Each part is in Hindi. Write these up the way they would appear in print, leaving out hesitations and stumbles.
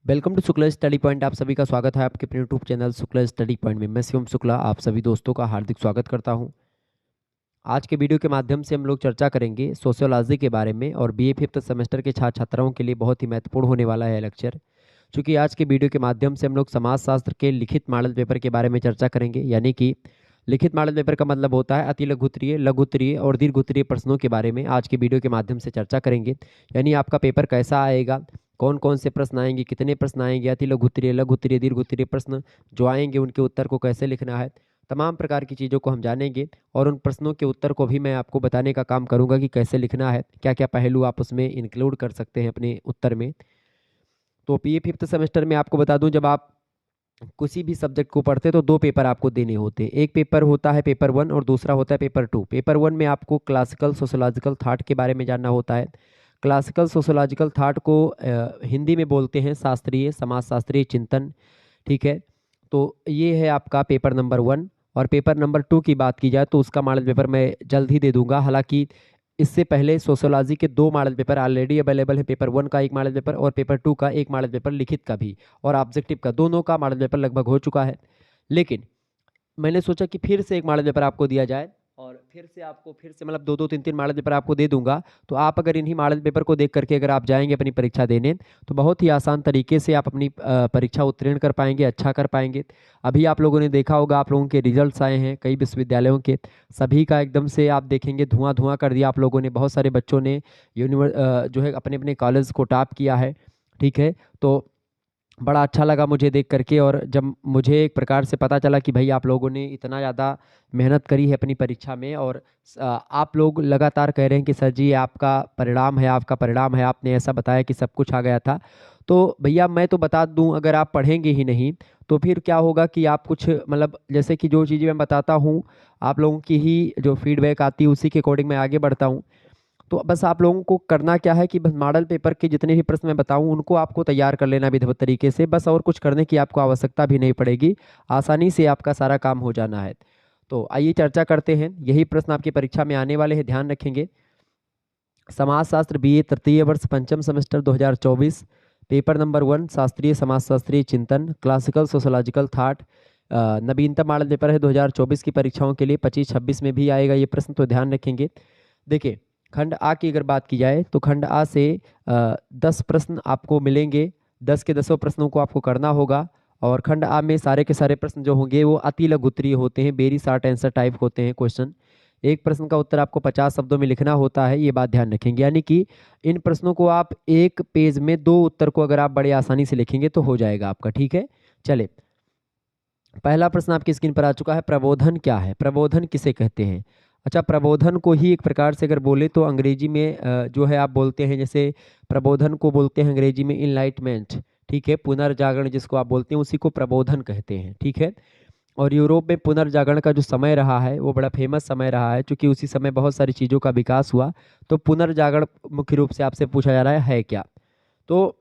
Welcome to Shukla Study Point. आप सभी का स्वागत है आपके अपने YouTube channel Shukla Study Point में। मैं शिवम शुक्ला आप सभी दोस्तों का हार्दिक स्वागत करता हूं। आज के वीडियो के माध्यम से हम लोग चर्चा करेंगे सोशियोलॉजी के बारे में और बीए फिफ्थ सेमेस्टर के छात्र छात्राओं के लिए बहुत ही महत्वपूर्ण होने वाला है लेक्चर। चूँकि आज के वीडियो के माध्यम से हम लोग समाजशास्त्र के लिखित मॉडल पेपर के बारे में चर्चा करेंगे, यानी कि लिखित मॉडल पेपर का मतलब होता है अति लघुत्तरीय, लघुत्तरीय और दीर्घोत्तरीय प्रश्नों के बारे में आज के वीडियो के माध्यम से चर्चा करेंगे। यानी आपका पेपर कैसा आएगा, कौन कौन से प्रश्न आएंगे, कितने प्रश्न आएंगे, अति लघुत्तरीय, लघुत्तरीय, दीर्घोत्तरीय प्रश्न जो आएंगे उनके उत्तर को कैसे लिखना है, तमाम प्रकार की चीज़ों को हम जानेंगे। और उन प्रश्नों के उत्तर को भी मैं आपको बताने का काम करूंगा कि कैसे लिखना है, क्या क्या पहलू आप उसमें इंक्लूड कर सकते हैं अपने उत्तर में। तो बीए फिफ्थ सेमेस्टर में आपको बता दूं, जब आप किसी भी सब्जेक्ट को पढ़ते तो दो पेपर आपको देने होते हैं। एक पेपर होता है पेपर 1 और दूसरा होता है पेपर 2। पेपर 1 में आपको क्लासिकल सोशोलॉजिकल थाट के बारे में जानना होता है। क्लासिकल सोशोलॉजिकल थाट को हिंदी में बोलते हैं शास्त्रीय समाजशास्त्रीय चिंतन, ठीक है। तो ये है आपका पेपर नंबर 1। और पेपर नंबर 2 की बात की जाए तो उसका मॉडल पेपर मैं जल्द ही दे दूंगा। हालांकि इससे पहले सोशियोलॉजी के 2 मॉडल पेपर ऑलरेडी अवेलेबल है। पेपर 1 का एक मॉडल पेपर और पेपर 2 का एक मॉडल पेपर लिखित का भी, और ऑब्जेक्टिव का, दोनों का मॉडल पेपर लगभग हो चुका है। लेकिन मैंने सोचा कि फिर से एक मॉडल पेपर आपको दिया जाए और फिर से मतलब 2-2 3-3 मॉडल पेपर आपको दे दूंगा। तो आप अगर इन्हीं मॉडल पेपर को देख करके अगर आप जाएंगे अपनी परीक्षा देने, तो बहुत ही आसान तरीके से आप अपनी परीक्षा उत्तीर्ण कर पाएंगे, अच्छा कर पाएंगे। अभी आप लोगों ने देखा होगा, आप लोगों के रिजल्ट्स आए हैं कई विश्वविद्यालयों के, सभी का एकदम से आप देखेंगे धुआं धुआं कर दिया आप लोगों ने। बहुत सारे बच्चों ने जो है अपने अपने कॉलेज को टॉप किया है, ठीक है। तो बड़ा अच्छा लगा मुझे देख करके। और जब मुझे एक प्रकार से पता चला कि भाई आप लोगों ने इतना ज़्यादा मेहनत करी है अपनी परीक्षा में, और आप लोग लगातार कह रहे हैं कि सर जी आपका परिणाम है, आपका परिणाम है, आपने ऐसा बताया कि सब कुछ आ गया था। तो भैया मैं तो बता दूं, अगर आप पढ़ेंगे ही नहीं तो फिर क्या होगा कि आप कुछ मतलब, जैसे कि जो चीज़ें मैं बताता हूँ आप लोगों की ही जो फीडबैक आती है उसी के अकॉर्डिंग मैं आगे बढ़ता हूँ। तो बस आप लोगों को करना क्या है कि बस मॉडल पेपर के जितने भी प्रश्न मैं बताऊं उनको आपको तैयार कर लेना विधिवत तरीके से, बस और कुछ करने की आपको आवश्यकता भी नहीं पड़ेगी। आसानी से आपका सारा काम हो जाना है। तो आइए चर्चा करते हैं। यही प्रश्न आपकी परीक्षा में आने वाले हैं, ध्यान रखेंगे। समाजशास्त्र बीए तृतीय वर्ष पंचम सेमेस्टर 2024, पेपर नंबर 1 शास्त्रीय समाजशास्त्रीय चिंतन क्लासिकल सोशोलॉजिकल थाट, नवीनतम मॉडल पेपर है 2024 की परीक्षाओं के लिए। 25-26 में भी आएगा ये प्रश्न, तो ध्यान रखेंगे। देखिए, खंड आ की अगर बात की जाए तो खंड आ से 10 प्रश्न आपको मिलेंगे। 10 के 10 प्रश्नों को आपको करना होगा। और खंड आ में सारे के सारे प्रश्न जो होंगे वो अति लघुत्तरीय होते हैं, वेरी शॉर्ट आंसर टाइप होते हैं क्वेश्चन। एक प्रश्न का उत्तर आपको 50 शब्दों में लिखना होता है, ये बात ध्यान रखेंगे। यानी कि इन प्रश्नों को आप एक पेज में 2 उत्तर को अगर आप बड़े आसानी से लिखेंगे तो हो जाएगा आपका, ठीक है। चले, पहला प्रश्न आपकी स्क्रीन पर आ चुका है। प्रबोधन क्या है, प्रबोधन किसे कहते हैं? अच्छा, प्रबोधन को ही एक प्रकार से अगर बोले तो अंग्रेजी में जो है आप बोलते हैं, जैसे प्रबोधन को बोलते हैं अंग्रेजी में इनलाइटमेंट, ठीक है। पुनर्जागरण जिसको आप बोलते हैं उसी को प्रबोधन कहते हैं, ठीक है। और यूरोप में पुनर्जागरण का जो समय रहा है वो बड़ा फेमस समय रहा है, क्योंकि उसी समय बहुत सारी चीज़ों का विकास हुआ। तो पुनर्जागरण मुख्य रूप से आपसे पूछा जा रहा है क्या। तो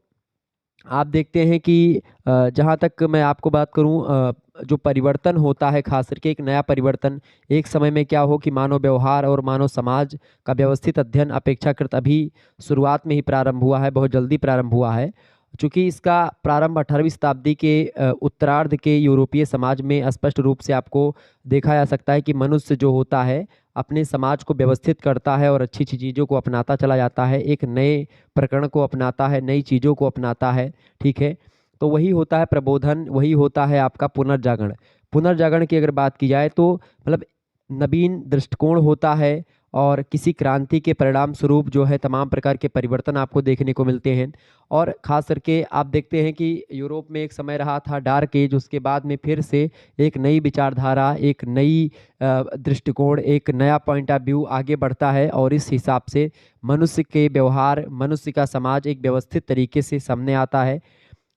आप देखते हैं कि जहाँ तक मैं आपको बात करूँ, जो परिवर्तन होता है खास करके एक नया परिवर्तन, एक समय में क्या हो कि मानव व्यवहार और मानव समाज का व्यवस्थित अध्ययन अपेक्षाकृत अभी शुरुआत में ही प्रारंभ हुआ है, बहुत जल्दी प्रारंभ हुआ है। चूँकि इसका प्रारंभ 18वीं शताब्दी के उत्तरार्ध के यूरोपीय समाज में स्पष्ट रूप से आपको देखा जा सकता है कि मनुष्य जो होता है अपने समाज को व्यवस्थित करता है और अच्छी अच्छी चीज़ों को अपनाता चला जाता है, एक नए प्रकरण को अपनाता है, नई चीज़ों को अपनाता है, ठीक है। तो वही होता है प्रबोधन, वही होता है आपका पुनर्जागरण। पुनर्जागरण की अगर बात की जाए तो मतलब नवीन दृष्टिकोण होता है और किसी क्रांति के परिणाम स्वरूप जो है तमाम प्रकार के परिवर्तन आपको देखने को मिलते हैं। और ख़ास करके आप देखते हैं कि यूरोप में एक समय रहा था डार्क एज, उसके बाद में फिर से एक नई विचारधारा, एक नई दृष्टिकोण, एक नया पॉइंट ऑफ व्यू आगे बढ़ता है। और इस हिसाब से मनुष्य के व्यवहार, मनुष्य का समाज एक व्यवस्थित तरीके से सामने आता है।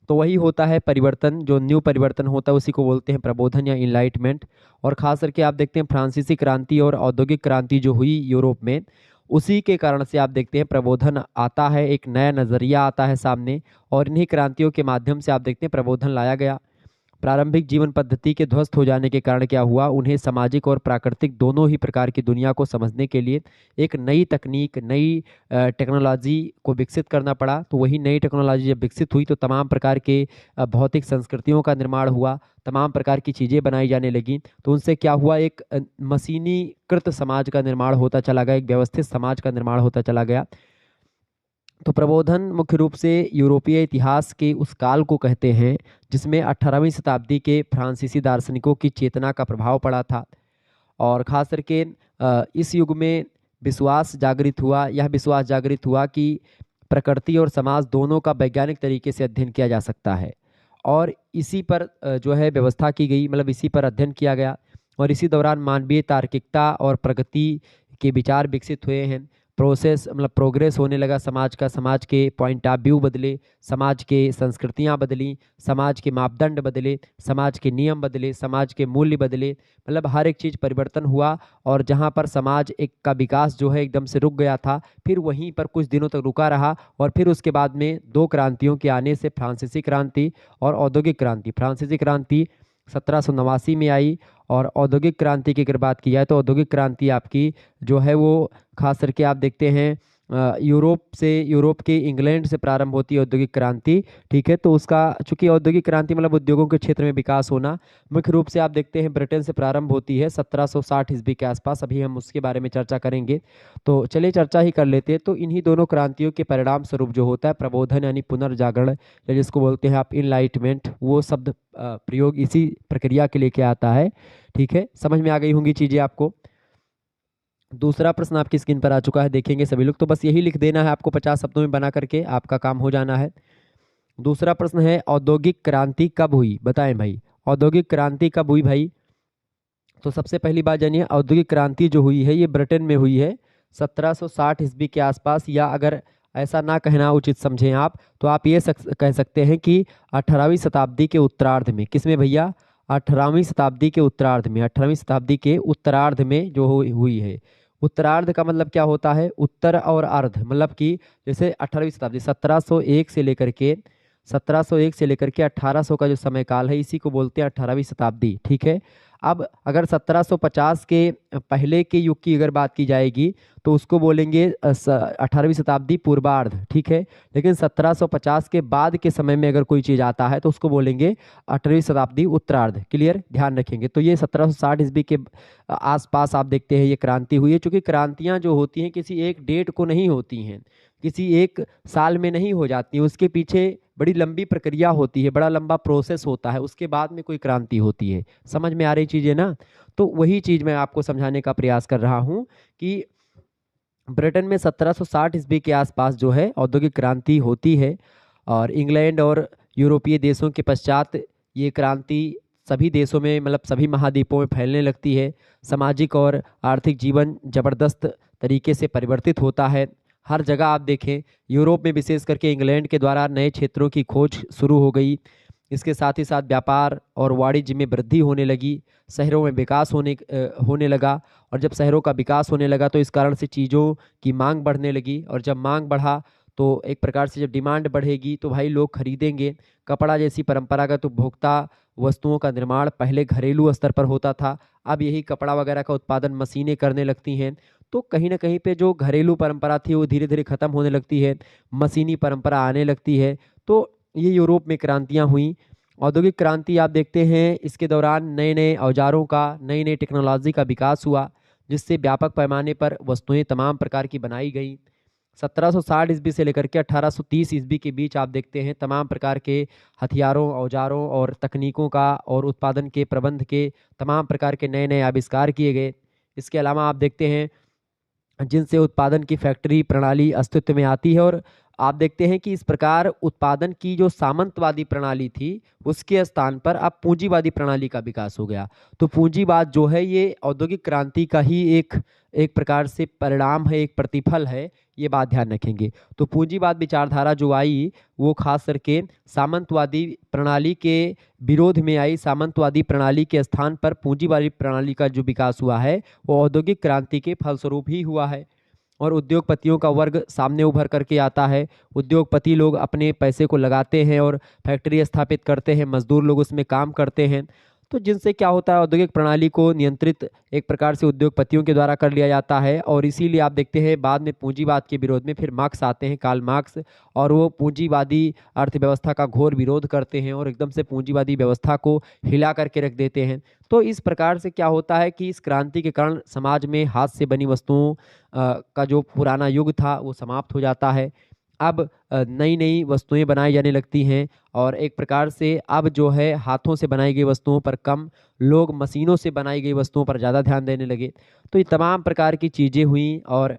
तो वही होता है परिवर्तन, जो न्यू परिवर्तन होता है उसी को बोलते हैं प्रबोधन या इनलाइटमेंट। और खास करके आप देखते हैं फ्रांसीसी क्रांति और औद्योगिक क्रांति जो हुई यूरोप में, उसी के कारण से आप देखते हैं प्रबोधन आता है, एक नया नज़रिया आता है सामने। और इन्हीं क्रांतियों के माध्यम से आप देखते हैं प्रबोधन लाया गया। प्रारंभिक जीवन पद्धति के ध्वस्त हो जाने के कारण क्या हुआ, उन्हें सामाजिक और प्राकृतिक दोनों ही प्रकार की दुनिया को समझने के लिए एक नई तकनीक, नई टेक्नोलॉजी को विकसित करना पड़ा। तो वही नई टेक्नोलॉजी जब विकसित हुई तो तमाम प्रकार के भौतिक संस्कृतियों का निर्माण हुआ, तमाम प्रकार की चीज़ें बनाई जाने लगीं। तो उनसे क्या हुआ, एक मशीनीकृत समाज का निर्माण होता चला गया, एक व्यवस्थित समाज का निर्माण होता चला गया। तो प्रबोधन मुख्य रूप से यूरोपीय इतिहास के उस काल को कहते हैं जिसमें 18वीं शताब्दी के फ्रांसीसी दार्शनिकों की चेतना का प्रभाव पड़ा था। और ख़ास करके इस युग में विश्वास जागृत हुआ, यह विश्वास जागृत हुआ कि प्रकृति और समाज दोनों का वैज्ञानिक तरीके से अध्ययन किया जा सकता है। और इसी पर जो है व्यवस्था की गई, मतलब इसी पर अध्ययन किया गया। और इसी दौरान मानवीय तार्किकता और प्रगति के विचार विकसित हुए हैं। प्रोसेस मतलब प्रोग्रेस होने लगा समाज का, समाज के पॉइंट ऑफ व्यू बदले, समाज के संस्कृतियां बदली, समाज के मापदंड बदले, समाज के नियम बदले, समाज के मूल्य बदले, मतलब हर एक चीज़ परिवर्तन हुआ। और जहां पर समाज एक का विकास जो है एकदम से रुक गया था, फिर वहीं पर कुछ दिनों तक रुका रहा। और फिर उसके बाद में दो क्रांतियों के आने से फ्रांसीसी क्रांति और औद्योगिक क्रांति, फ्रांसीसी क्रांति 1789 में आई। और औद्योगिक क्रांति की अगर बात की जाए तो औद्योगिक क्रांति आपकी जो है वो खास करके आप देखते हैं यूरोप के इंग्लैंड से प्रारंभ होती है औद्योगिक क्रांति। ठीक है, तो उसका चूंकि औद्योगिक क्रांति मतलब उद्योगों के क्षेत्र में विकास होना, मुख्य रूप से आप देखते हैं ब्रिटेन से प्रारंभ होती है 1760 ईस्वी के आसपास। अभी हम उसके बारे में चर्चा करेंगे, तो चलिए चर्चा ही कर लेते हैं। तो इन्हीं दोनों क्रांतियों के परिणाम स्वरूप जो होता है प्रबोधन यानी पुनर्जागरण, या जिसको बोलते हैं आप इनलाइटमेंट, वो शब्द प्रयोग इसी प्रक्रिया के लिए क्या आता है। ठीक है, समझ में आ गई होंगी चीज़ें आपको। दूसरा प्रश्न आपकी स्क्रीन पर आ चुका है, देखेंगे सभी लोग। तो बस यही लिख देना है आपको 50 शब्दों में बना करके, आपका काम हो जाना है। दूसरा प्रश्न है औद्योगिक क्रांति कब हुई, बताएं भाई, औद्योगिक क्रांति कब हुई भाई। तो सबसे पहली बात जानिए, औद्योगिक क्रांति जो हुई है ये ब्रिटेन में हुई है 1760 ईस्वी के आसपास, या अगर ऐसा ना कहना उचित समझें आप तो आप ये कह सकते हैं कि 18वीं शताब्दी के उत्तरार्ध में। किसमें भैया, 18वीं शताब्दी के उत्तरार्ध में, 18वीं शताब्दी के उत्तरार्ध में जो हुई है। उत्तरार्ध का मतलब क्या होता है, उत्तर और अर्ध, मतलब कि जैसे 18वीं शताब्दी 1701 से लेकर के 1800 का जो समय काल है इसी को बोलते हैं 18वीं शताब्दी। ठीक है, अब अगर 1750 के पहले के युग की अगर बात की जाएगी तो उसको बोलेंगे 18वीं शताब्दी पूर्वार्ध। ठीक है, लेकिन 1750 के बाद के समय में अगर कोई चीज़ आता है तो उसको बोलेंगे 18वीं शताब्दी उत्तरार्ध। क्लियर, ध्यान रखेंगे। तो ये 1760 ईस्वी के आसपास आप देखते हैं ये क्रांति हुई है। चूँकि क्रांतियाँ जो होती हैं किसी एक डेट को नहीं होती हैं, किसी एक साल में नहीं हो जाती, उसके पीछे बड़ी लंबी प्रक्रिया होती है, बड़ा लंबा प्रोसेस होता है, उसके बाद में कोई क्रांति होती है। समझ में आ रही चीज़ें ना। तो वही चीज़ मैं आपको समझाने का प्रयास कर रहा हूँ कि ब्रिटेन में 1760 ईस्वी के आसपास जो है औद्योगिक क्रांति होती है। और इंग्लैंड और यूरोपीय देशों के पश्चात ये क्रांति सभी देशों में, मतलब सभी महाद्वीपों में फैलने लगती है। सामाजिक और आर्थिक जीवन जबरदस्त तरीके से परिवर्तित होता है। हर जगह आप देखें, यूरोप में विशेष करके इंग्लैंड के द्वारा नए क्षेत्रों की खोज शुरू हो गई। इसके साथ ही साथ व्यापार और वाणिज्य में वृद्धि होने लगी, शहरों में विकास होने लगा। और जब शहरों का विकास होने लगा तो इस कारण से चीज़ों की मांग बढ़ने लगी। और जब मांग बढ़ा तो एक प्रकार से जब डिमांड बढ़ेगी तो भाई लोग खरीदेंगे। कपड़ा जैसी परंपरागत उपभोक्ता वस्तुओं का निर्माण पहले घरेलू स्तर पर होता था, अब यही कपड़ा वगैरह का उत्पादन मशीनें करने लगती हैं। तो कहीं ना कहीं पे जो घरेलू परंपरा थी वो धीरे धीरे खत्म होने लगती है, मशीनी परंपरा आने लगती है। तो ये यूरोप में क्रांतियाँ हुई। औद्योगिक क्रांति आप देखते हैं इसके दौरान नए नए औजारों का, नई नई टेक्नोलॉजी का विकास हुआ, जिससे व्यापक पैमाने पर वस्तुएं तमाम प्रकार की बनाई गई। 1760 ईस्वी से लेकर के 1830 ईस्वी के बीच आप देखते हैं तमाम प्रकार के हथियारों, औजारों और तकनीकों का और उत्पादन के प्रबंध के तमाम प्रकार के नए नए आविष्कार किए गए। इसके अलावा आप देखते हैं जिनसे उत्पादन की फैक्ट्री प्रणाली अस्तित्व में आती है। और आप देखते हैं कि इस प्रकार उत्पादन की जो सामंतवादी प्रणाली थी उसके स्थान पर अब पूंजीवादी प्रणाली का विकास हो गया। तो पूंजीवाद जो है ये औद्योगिक क्रांति का ही एक प्रकार से परिणाम है, एक प्रतिफल है, ये बात ध्यान रखेंगे। तो पूंजीवाद विचारधारा जो आई वो खास करके सामंतवादी प्रणाली के विरोध में आई। सामंतवादी प्रणाली के स्थान पर पूंजीवादी प्रणाली का जो विकास हुआ है वो औद्योगिक क्रांति के फलस्वरूप ही हुआ है। और उद्योगपतियों का वर्ग सामने उभर करके आता है। उद्योगपति लोग अपने पैसे को लगाते हैं और फैक्ट्री स्थापित करते हैं, मजदूर लोग उसमें काम करते हैं। तो जिनसे क्या होता है, औद्योगिक प्रणाली को नियंत्रित एक प्रकार से उद्योगपतियों के द्वारा कर लिया जाता है। और इसीलिए आप देखते हैं बाद में पूंजीवाद के विरोध में फिर मार्क्स आते हैं, कार्ल मार्क्स, और वो पूंजीवादी अर्थव्यवस्था का घोर विरोध करते हैं और एकदम से पूंजीवादी व्यवस्था को हिला करके रख देते हैं। तो इस प्रकार से क्या होता है कि इस क्रांति के कारण समाज में हाथ से बनी वस्तुओं का जो पुराना युग था वो समाप्त हो जाता है। अब नई नई वस्तुएं बनाई जाने लगती हैं और एक प्रकार से अब जो है हाथों से बनाई गई वस्तुओं पर कम, लोग मशीनों से बनाई गई वस्तुओं पर ज़्यादा ध्यान देने लगे। तो ये तमाम प्रकार की चीज़ें हुई और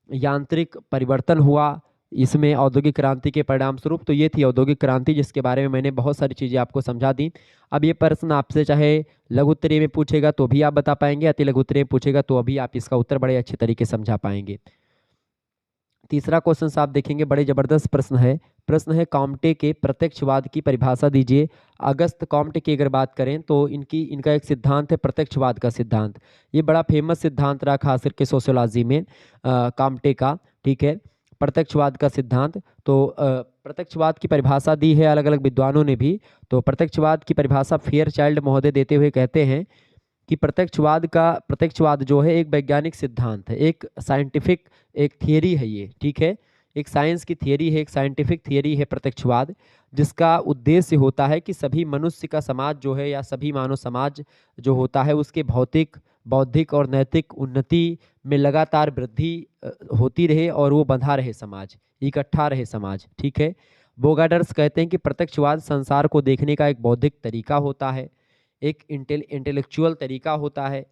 यांत्रिक परिवर्तन हुआ इसमें औद्योगिक क्रांति के परिणाम स्वरूप। तो ये थी औद्योगिक क्रांति, जिसके बारे में मैंने बहुत सारी चीज़ें आपको समझा दी। अब ये प्रश्न आपसे चाहे लघु उत्तरीय में पूछेगा तो भी आप बता पाएंगे, अति लघु उत्तरीय में पूछेगा तो अभी आप इसका उत्तर बड़े अच्छे तरीके से समझा पाएंगे। तीसरा क्वेश्चन आप देखेंगे, बड़े जबरदस्त प्रश्न है। प्रश्न है कॉम्टे के प्रत्यक्षवाद की परिभाषा दीजिए। अगस्त कॉम्टे की अगर बात करें तो इनका एक सिद्धांत है प्रत्यक्षवाद का सिद्धांत। ये बड़ा फेमस सिद्धांत रहा खास करके सोशियोलॉजी में कॉम्टे का, ठीक है, प्रत्यक्षवाद का सिद्धांत। तो प्रत्यक्षवाद की परिभाषा दी है अलग अलग विद्वानों ने भी। तो प्रत्यक्षवाद की परिभाषा फेयरचाइल्ड महोदय देते हुए कहते हैं कि प्रत्यक्षवाद जो है एक वैज्ञानिक सिद्धांत है, एक साइंटिफिक एक थियरी है ये, ठीक है, एक साइंस की थियरी है, एक साइंटिफिक थियरी है प्रत्यक्षवाद, जिसका उद्देश्य होता है कि सभी मनुष्य का समाज जो है या सभी मानव समाज जो होता है उसके भौतिक, बौद्धिक और नैतिक उन्नति में लगातार वृद्धि होती रहे और वो बंधा रहे समाज, इकट्ठा रहे समाज, ठीक है। बोगाडर्स कहते हैं कि प्रत्यक्षवाद संसार को देखने का एक बौद्धिक तरीका होता है, एक इंटेलेक्चुअल तरीका होता है।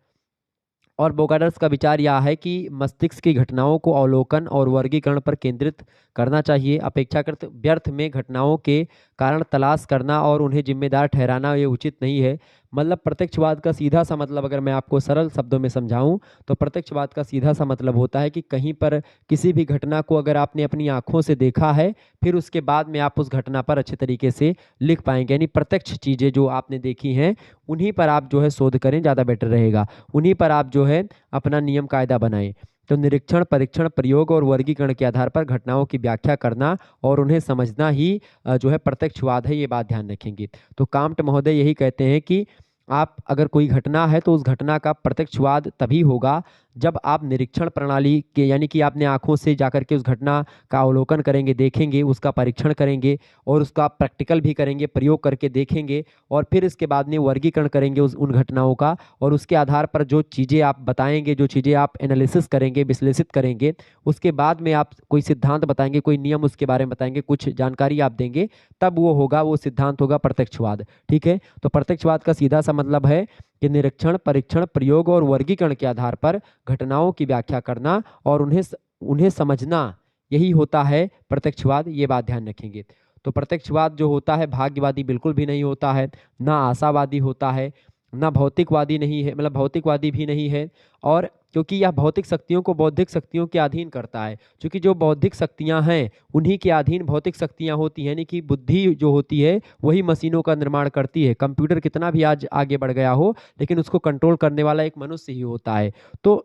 और बोगाडर्स का विचार यह है कि मस्तिष्क की घटनाओं को अवलोकन और वर्गीकरण पर केंद्रित करना चाहिए। अपेक्षाकृत व्यर्थ में घटनाओं के कारण तलाश करना और उन्हें जिम्मेदार ठहराना ये उचित नहीं है। मतलब प्रत्यक्षवाद का सीधा सा मतलब अगर मैं आपको सरल शब्दों में समझाऊं तो प्रत्यक्षवाद का सीधा सा मतलब होता है कि कहीं पर किसी भी घटना को अगर आपने अपनी आंखों से देखा है फिर उसके बाद में आप उस घटना पर अच्छे तरीके से लिख पाएंगे। यानी प्रत्यक्ष चीज़ें जो आपने देखी हैं उन्हीं पर आप जो है शोध करें, ज़्यादा बेटर रहेगा। उन्हीं पर आप जो है अपना नियम कायदा बनाएं। तो निरीक्षण, परीक्षण, प्रयोग और वर्गीकरण के आधार पर घटनाओं की व्याख्या करना और उन्हें समझना ही जो है प्रत्यक्षवाद है, ये बात ध्यान रखेंगे। तो काम्ट महोदय यही कहते हैं कि आप अगर कोई घटना है तो उस घटना का प्रत्यक्षवाद तभी होगा जब आप निरीक्षण प्रणाली के, यानी कि आपने आंखों से जाकर के उस घटना का अवलोकन करेंगे, देखेंगे, उसका परीक्षण करेंगे और उसका प्रैक्टिकल भी करेंगे, प्रयोग करके देखेंगे और फिर इसके बाद में वर्गीकरण करेंगे उन घटनाओं का। और उसके आधार पर जो चीज़ें आप बताएंगे, जो चीज़ें आप एनालिसिस करेंगे, विश्लेषित करेंगे, उसके बाद में आप कोई सिद्धांत बताएंगे, कोई नियम उसके बारे में बताएंगे, कुछ जानकारी आप देंगे, तब वो सिद्धांत होगा प्रत्यक्षवाद, ठीक है। तो प्रत्यक्षवाद का सीधा सा मतलब है कि निरीक्षण, परीक्षण, प्रयोग और वर्गीकरण के आधार पर घटनाओं की व्याख्या करना और उन्हें समझना, यही होता है प्रत्यक्षवाद, ये बात ध्यान रखेंगे। तो प्रत्यक्षवाद जो होता है भाग्यवादी बिल्कुल भी नहीं होता है, ना आशावादी होता है, ना भौतिकवादी नहीं है, मतलब भौतिकवादी भी नहीं है। और क्योंकि यह भौतिक शक्तियों को बौद्धिक शक्तियों के अधीन करता है, क्योंकि जो बौद्धिक शक्तियां हैं उन्हीं के अधीन भौतिक शक्तियां होती हैं। यानी कि बुद्धि जो होती है वही मशीनों का निर्माण करती है। कंप्यूटर कितना भी आज आगे बढ़ गया हो लेकिन उसको कंट्रोल करने वाला एक मनुष्य ही होता है। तो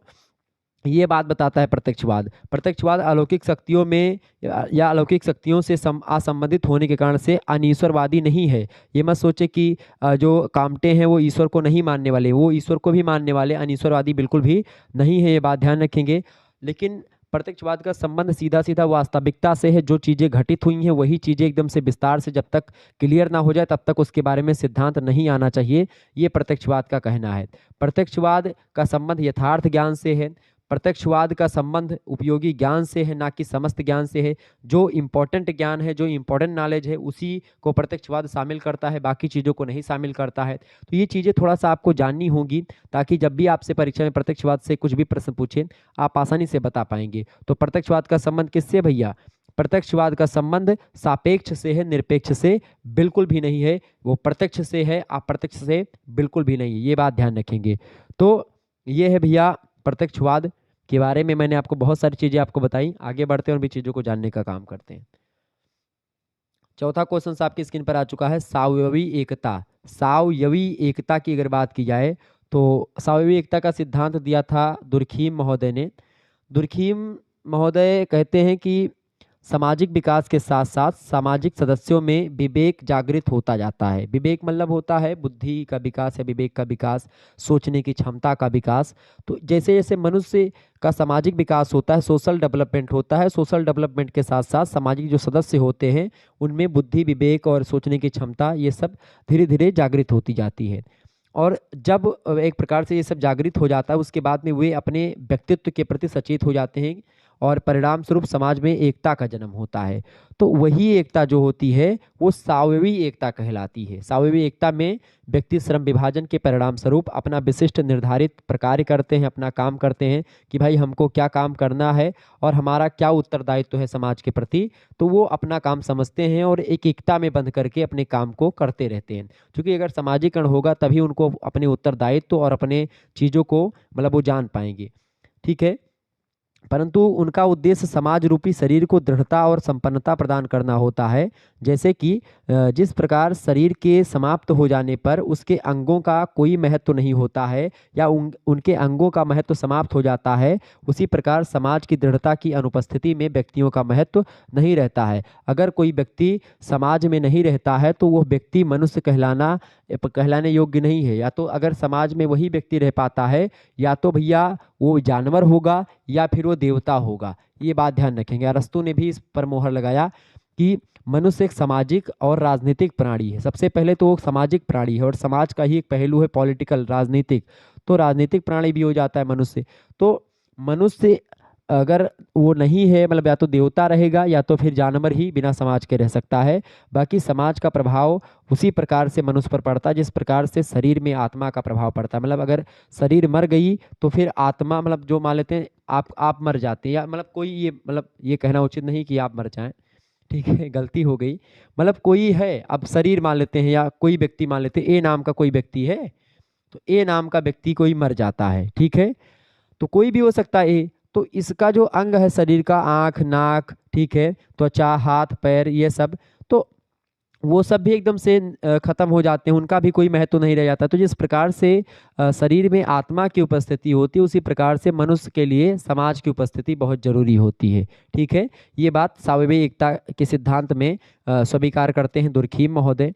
ये बात बताता है प्रत्यक्षवाद। प्रत्यक्षवाद अलौकिक शक्तियों में या अलौकिक शक्तियों से असंबंधित होने के कारण से अनीश्वरवादी नहीं है। ये मत सोचे कि जो कामटे हैं वो ईश्वर को नहीं मानने वाले, वो ईश्वर को भी मानने वाले, अनीश्वरवादी बिल्कुल भी नहीं है, ये बात ध्यान रखेंगे। लेकिन प्रत्यक्षवाद का संबंध सीधा सीधा वास्तविकता से है। जो चीज़ें घटित हुई हैं वही चीज़ें एकदम से विस्तार से जब तक क्लियर ना हो जाए तब तक उसके बारे में सिद्धांत नहीं आना चाहिए, ये प्रत्यक्षवाद का कहना है। प्रत्यक्षवाद का संबंध यथार्थ ज्ञान से है। प्रत्यक्षवाद का संबंध उपयोगी ज्ञान से है, ना कि समस्त ज्ञान से है। जो इम्पोर्टेंट ज्ञान है, जो इम्पोर्टेंट नॉलेज है, उसी को प्रत्यक्षवाद शामिल करता है, बाकी चीज़ों को नहीं शामिल करता है। तो ये चीज़ें थोड़ा सा आपको जाननी होगी ताकि जब भी आपसे परीक्षा में प्रत्यक्षवाद से कुछ भी प्रश्न पूछे आप आसानी से बता पाएंगे। तो प्रत्यक्षवाद का संबंध किससे भैया? प्रत्यक्षवाद का संबंध सापेक्ष से है, निरपेक्ष से बिल्कुल भी नहीं है। वो प्रत्यक्ष से है, अप्रत्यक्ष से बिल्कुल भी नहीं है, ये बात ध्यान रखेंगे। तो ये है भैया प्रत्यक्षवाद के बारे में मैंने आपको बहुत सारी चीजें आपको बताई। आगे बढ़ते हैं और भी चीजों को जानने का काम करते हैं। चौथा क्वेश्चन आपकी स्क्रीन पर आ चुका है, सावयवी एकता। सावयवी एकता की अगर बात की जाए तो सावयवी एकता का सिद्धांत दिया था दुर्खीम महोदय ने। दुर्खीम महोदय कहते हैं कि सामाजिक विकास के साथ साथ सामाजिक सदस्यों में विवेक जागृत होता जाता है। विवेक मतलब होता है बुद्धि का विकास या विवेक का विकास, सोचने की क्षमता का विकास। तो जैसे जैसे मनुष्य का सामाजिक विकास होता है, सोशल डेवलपमेंट होता है, सोशल डेवलपमेंट के साथ साथ सामाजिक जो सदस्य होते हैं उनमें बुद्धि, विवेक और सोचने की क्षमता ये सब धीरे धीरे जागृत होती जाती है। और जब एक प्रकार से ये सब जागृत हो जाता है उसके बाद में वे अपने व्यक्तित्व के प्रति सचेत हो जाते हैं और परिणाम स्वरूप समाज में एकता का जन्म होता है। तो वही एकता जो होती है वो सावयवी एकता कहलाती है। सावयवी एकता में व्यक्ति श्रम विभाजन के परिणाम स्वरूप अपना विशिष्ट निर्धारित प्रकार करते हैं, अपना काम करते हैं कि भाई हमको क्या काम करना है और हमारा क्या उत्तरदायित्व है समाज के प्रति। तो वो अपना काम समझते हैं और एक एकता में बंध करके अपने काम को करते रहते हैं। क्योंकि अगर सामाजिकरण होगा तभी उनको अपने उत्तरदायित्व और अपने चीज़ों को मतलब वो जान पाएंगे। ठीक है, परंतु उनका उद्देश्य समाज रूपी शरीर को दृढ़ता और संपन्नता प्रदान करना होता है। जैसे कि जिस प्रकार शरीर के समाप्त हो जाने पर उसके अंगों का कोई महत्व नहीं होता है या उनके अंगों का महत्व समाप्त हो जाता है, उसी प्रकार समाज की दृढ़ता की अनुपस्थिति में व्यक्तियों का महत्व नहीं रहता है। अगर कोई व्यक्ति समाज में नहीं रहता है तो वह व्यक्ति मनुष्य कहलाने योग्य नहीं है। या तो अगर समाज में वही व्यक्ति रह पाता है या तो भैया वो जानवर होगा या फिर वो देवता होगा। ये बात ध्यान रखेंगे। अरस्तु ने भी इस पर मोहर लगाया कि मनुष्य एक सामाजिक और राजनीतिक प्राणी है। सबसे पहले तो वो सामाजिक प्राणी है और समाज का ही एक पहलू है पॉलिटिकल, राजनीतिक। तो राजनीतिक प्राणी भी हो जाता है मनुष्य। तो मनुष्य अगर वो नहीं है मतलब या तो देवता रहेगा या तो फिर जानवर ही बिना समाज के रह सकता है। बाकी समाज का प्रभाव उसी प्रकार से मनुष्य पर पड़ता है जिस प्रकार से शरीर में आत्मा का प्रभाव पड़ता है। मतलब अगर शरीर मर गई तो फिर आत्मा मतलब जो मान लेते हैं आप मर जाते हैं, या मतलब कोई ये कहना उचित नहीं कि आप मर जाएं, ठीक है, गलती हो गई। मतलब कोई है, अब शरीर मान लेते हैं या कोई व्यक्ति मान लेते हैं, ए नाम का कोई व्यक्ति है, तो ए नाम का व्यक्ति कोई मर जाता है, ठीक है, तो कोई भी हो सकता है ए। तो इसका जो अंग है शरीर का, आंख, नाक, ठीक है, त्वचा, हाथ, पैर, ये सब, तो वो सब भी एकदम से खत्म हो जाते हैं, उनका भी कोई महत्व नहीं रह जाता। तो जिस प्रकार से शरीर में आत्मा की उपस्थिति होती है उसी प्रकार से मनुष्य के लिए समाज की उपस्थिति बहुत जरूरी होती है। ठीक है, ये बात सावयवी एकता के सिद्धांत में स्वीकार करते हैं दुर्खीम महोदय।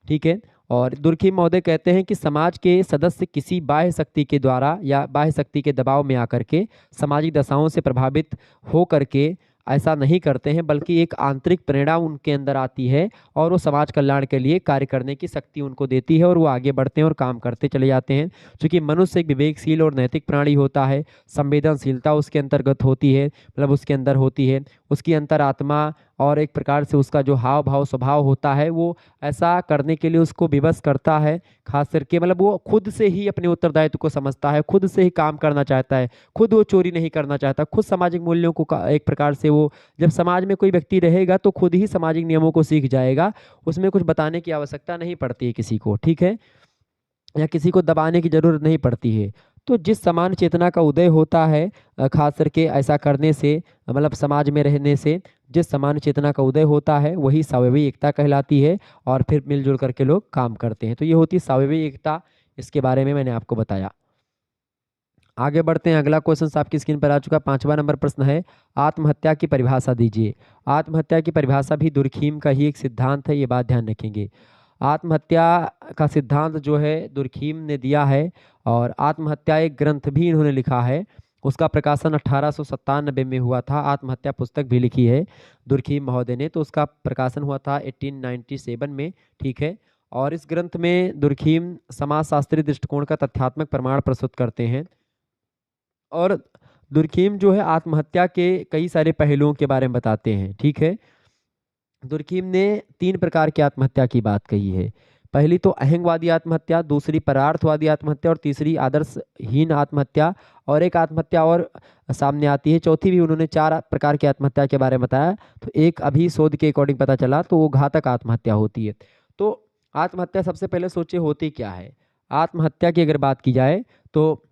ठीक है, और दुर्खीम महोदय कहते हैं कि समाज के सदस्य किसी बाह्य शक्ति के द्वारा या बाह्य शक्ति के दबाव में आकर के सामाजिक दशाओं से प्रभावित हो करके ऐसा नहीं करते हैं, बल्कि एक आंतरिक प्रेरणा उनके अंदर आती है और वो समाज कल्याण के लिए कार्य करने की शक्ति उनको देती है और वो आगे बढ़ते हैं और काम करते चले जाते हैं। क्योंकि मनुष्य एक विवेकशील और नैतिक प्राणी होता है, संवेदनशीलता उसके अंतर्गत होती है, मतलब उसके अंदर होती है, उसकी अंतरात्मा और एक प्रकार से उसका जो हाव भाव स्वभाव होता है वो ऐसा करने के लिए उसको विवश करता है। खास करके मतलब वो खुद से ही अपने उत्तरदायित्व को समझता है, खुद से ही काम करना चाहता है, खुद वो चोरी नहीं करना चाहता, खुद सामाजिक मूल्यों को एक प्रकार से वो जब समाज में कोई व्यक्ति रहेगा तो खुद ही सामाजिक नियमों को सीख जाएगा, उसमें कुछ बताने की आवश्यकता नहीं पड़ती है किसी को, ठीक है, या किसी को दबाने की जरूरत नहीं पड़ती है। तो जिस समान चेतना का उदय होता है खास करके ऐसा करने से, मतलब समाज में रहने से जिस समान चेतना का उदय होता है वही सावयवी एकता कहलाती है और फिर मिलजुल करके लोग काम करते हैं। तो ये होती है सावयवी एकता, इसके बारे में मैंने आपको बताया। आगे बढ़ते हैं, अगला क्वेश्चन आपकी स्क्रीन पर आ चुका। 5वां नंबर प्रश्न है, आत्महत्या की परिभाषा दीजिए। आत्महत्या की परिभाषा भी दुर्खीम का ही एक सिद्धांत है, ये बात ध्यान रखेंगे। आत्महत्या का सिद्धांत जो है दुर्खीम ने दिया है और आत्महत्या एक ग्रंथ भी इन्होंने लिखा है, उसका प्रकाशन 1897 में हुआ था। आत्महत्या पुस्तक भी लिखी है दुर्खीम महोदय ने, तो उसका प्रकाशन हुआ था 1897 में, ठीक है। और इस ग्रंथ में दुर्खीम समाजशास्त्री दृष्टिकोण का तथ्यात्मक प्रमाण प्रस्तुत करते हैं। और दुर्खीम जो है आत्महत्या के कई सारे पहलुओं के बारे में बताते हैं, ठीक है। दुर्खीम ने 3 प्रकार की आत्महत्या की बात कही है। पहली तो अहंगवादी आत्महत्या, दूसरी परार्थवादी आत्महत्या और तीसरी आदर्शहीन आत्महत्या, और एक आत्महत्या और सामने आती है, चौथी भी उन्होंने 4 प्रकार की आत्महत्या के बारे में बताया। तो एक अभी शोध के अकॉर्डिंग पता चला तो वो घातक आत्महत्या होती है। तो आत्महत्या सबसे पहले सोचे होती क्या है। आत्महत्या की अगर बात की जाए तो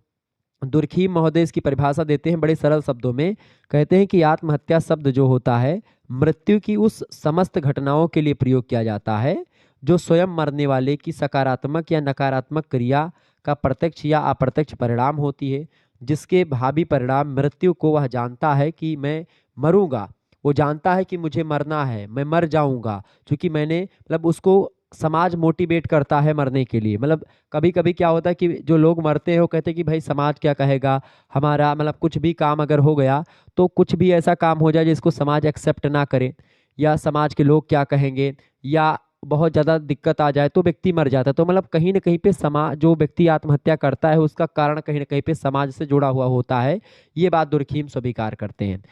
दुर्खीम महोदय इसकी परिभाषा देते हैं बड़े सरल शब्दों में। कहते हैं कि आत्महत्या शब्द जो होता है मृत्यु की उस समस्त घटनाओं के लिए प्रयोग किया जाता है जो स्वयं मरने वाले की सकारात्मक या नकारात्मक क्रिया का प्रत्यक्ष या अप्रत्यक्ष परिणाम होती है। जिसके भावी परिणाम मृत्यु को वह जानता है कि मैं मरूंगा, वो जानता है कि मुझे मरना है, मैं मर जाऊंगा, क्योंकि मैंने मतलब उसको समाज मोटिवेट करता है मरने के लिए। मतलब कभी कभी क्या होता है कि जो लोग मरते हैं वो कहते हैं कि भाई समाज क्या कहेगा, हमारा मतलब कुछ भी काम अगर हो गया तो कुछ भी ऐसा काम हो जाए जिसको समाज एक्सेप्ट ना करे, या समाज के लोग क्या कहेंगे, या बहुत ज़्यादा दिक्कत आ जाए तो व्यक्ति मर जाता है। तो मतलब कहीं ना कहीं पे समाज, जो व्यक्ति आत्महत्या करता है उसका कारण कहीं ना कहीं पे समाज से जुड़ा हुआ होता है। ये बात दुर्खीम स्वीकार करते हैं।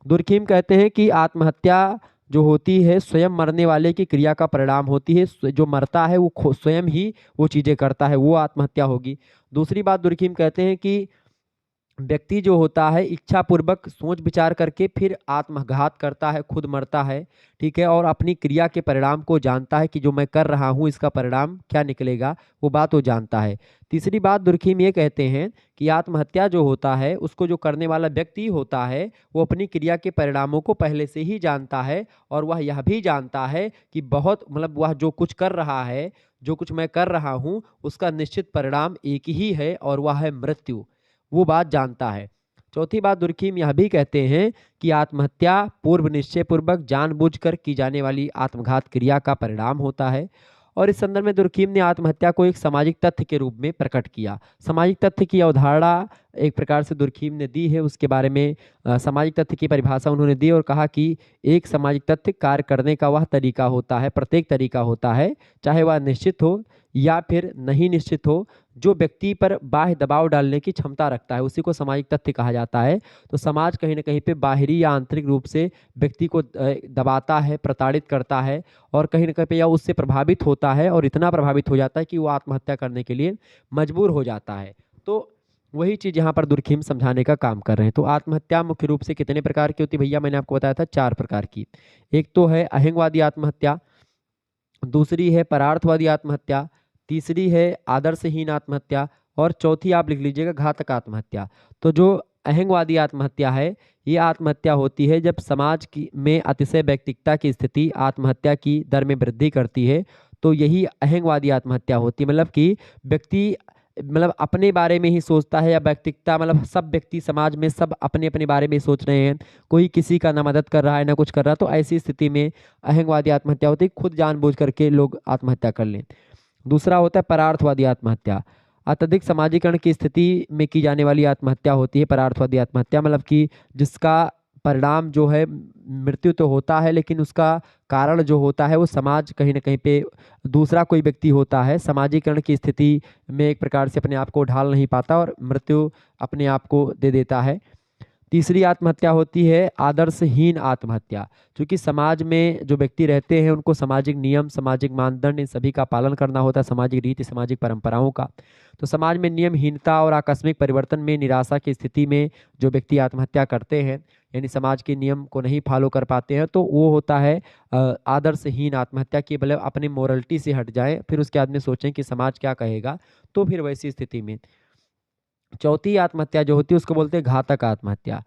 दुर्खीम कहते हैं कि आत्महत्या जो होती है स्वयं मरने वाले की क्रिया का परिणाम होती है। जो मरता है वो स्वयं ही वो चीज़ें करता है, वो आत्महत्या होगी। दूसरी बात दुर्खीम कहते हैं कि व्यक्ति जो होता है इच्छा पूर्वक सोच विचार करके फिर आत्मघात करता है, खुद मरता है, ठीक है, और अपनी क्रिया के परिणाम को जानता है कि जो मैं कर रहा हूँ इसका परिणाम क्या निकलेगा, वो बात वो जानता है। तीसरी बात दुर्खीम ये कहते हैं कि आत्महत्या जो होता है उसको जो करने वाला व्यक्ति होता है वो अपनी क्रिया के परिणामों को पहले से ही जानता है, और वह यह भी जानता है कि बहुत मतलब वह जो कुछ कर रहा है, जो कुछ मैं कर रहा हूँ उसका निश्चित परिणाम एक ही है और वह है मृत्यु, वो बात जानता है। चौथी बात दुर्खीम यह भी कहते हैं कि आत्महत्या पूर्व निश्चय पूर्वक जानबूझकर की जाने वाली आत्मघात क्रिया का परिणाम होता है। और इस संदर्भ में दुर्खीम ने आत्महत्या को एक सामाजिक तथ्य के रूप में प्रकट किया। सामाजिक तथ्य की अवधारणा एक प्रकार से दुर्खीम ने दी है, उसके बारे में सामाजिक तथ्य की परिभाषा उन्होंने दी और कहा कि एक सामाजिक तथ्य कार्य करने का वह तरीका होता है, प्रत्येक तरीका होता है, चाहे वह निश्चित हो या फिर नहीं निश्चित हो, जो व्यक्ति पर बाह्य दबाव डालने की क्षमता रखता है, उसी को सामाजिक तथ्य कहा जाता है। तो समाज कहीं ना कहीं पे बाहरी या आंतरिक रूप से व्यक्ति को दबाता है, प्रताड़ित करता है, और कहीं ना कहीं पे या उससे प्रभावित होता है, और इतना प्रभावित हो जाता है कि वो आत्महत्या करने के लिए मजबूर हो जाता है। तो वही चीज़ यहाँ पर दुर्खीम समझाने का काम कर रहे हैं। तो आत्महत्या मुख्य रूप से कितने प्रकार की होती है भैया, मैंने आपको बताया था 4 प्रकार की। एक तो है अहेंगवादी आत्महत्या, दूसरी है परार्थवादी आत्महत्या, तीसरी है आदर्शहीन आत्महत्या, और चौथी आप लिख लीजिएगा घातक आत्महत्या। तो जो अहेंगवादी आत्महत्या है, ये आत्महत्या होती है जब समाज की में अतिशय व्यक्तिगता की स्थिति आत्महत्या की दर में वृद्धि करती है, तो यही अहेंगवादी आत्महत्या होती है। मतलब कि व्यक्ति मतलब अपने बारे में ही सोचता है, या व्यक्तिगता मतलब सब व्यक्ति समाज में सब अपने अपने बारे में सोच रहे हैं, कोई किसी का ना मदद कर रहा है ना कुछ कर रहा, तो ऐसी स्थिति में अहेंगवादी आत्महत्या होती है, खुद जानबूझ करके लोग आत्महत्या कर लें। दूसरा होता है परार्थवादी आत्महत्या, अत्यधिक समाजीकरण की स्थिति में की जाने वाली आत्महत्या होती है परार्थवादी आत्महत्या। मतलब कि जिसका परिणाम जो है मृत्यु तो होता है, लेकिन उसका कारण जो होता है वो समाज कहीं ना कहीं पे दूसरा कोई व्यक्ति होता है, समाजीकरण की स्थिति में एक प्रकार से अपने आप को ढाल नहीं पाता और मृत्यु अपने आप को दे देता है। तीसरी आत्महत्या होती है आदर्शहीन आत्महत्या, क्योंकि समाज में जो व्यक्ति रहते हैं उनको सामाजिक नियम, सामाजिक मानदंड इन सभी का पालन करना होता है, सामाजिक रीति, सामाजिक परंपराओं का। तो समाज में नियमहीनता और आकस्मिक परिवर्तन में निराशा की स्थिति में जो व्यक्ति आत्महत्या करते हैं, यानी समाज के नियम को नहीं फॉलो कर पाते हैं, तो वो होता है आदर्शहीन आत्महत्या की, मतलब अपने मोरलिटी से हट जाए, फिर उसके बाद में सोचें कि समाज क्या कहेगा, तो फिर वैसी स्थिति में। चौथी आत्महत्या जो होती है उसको बोलते हैं घातक आत्महत्या।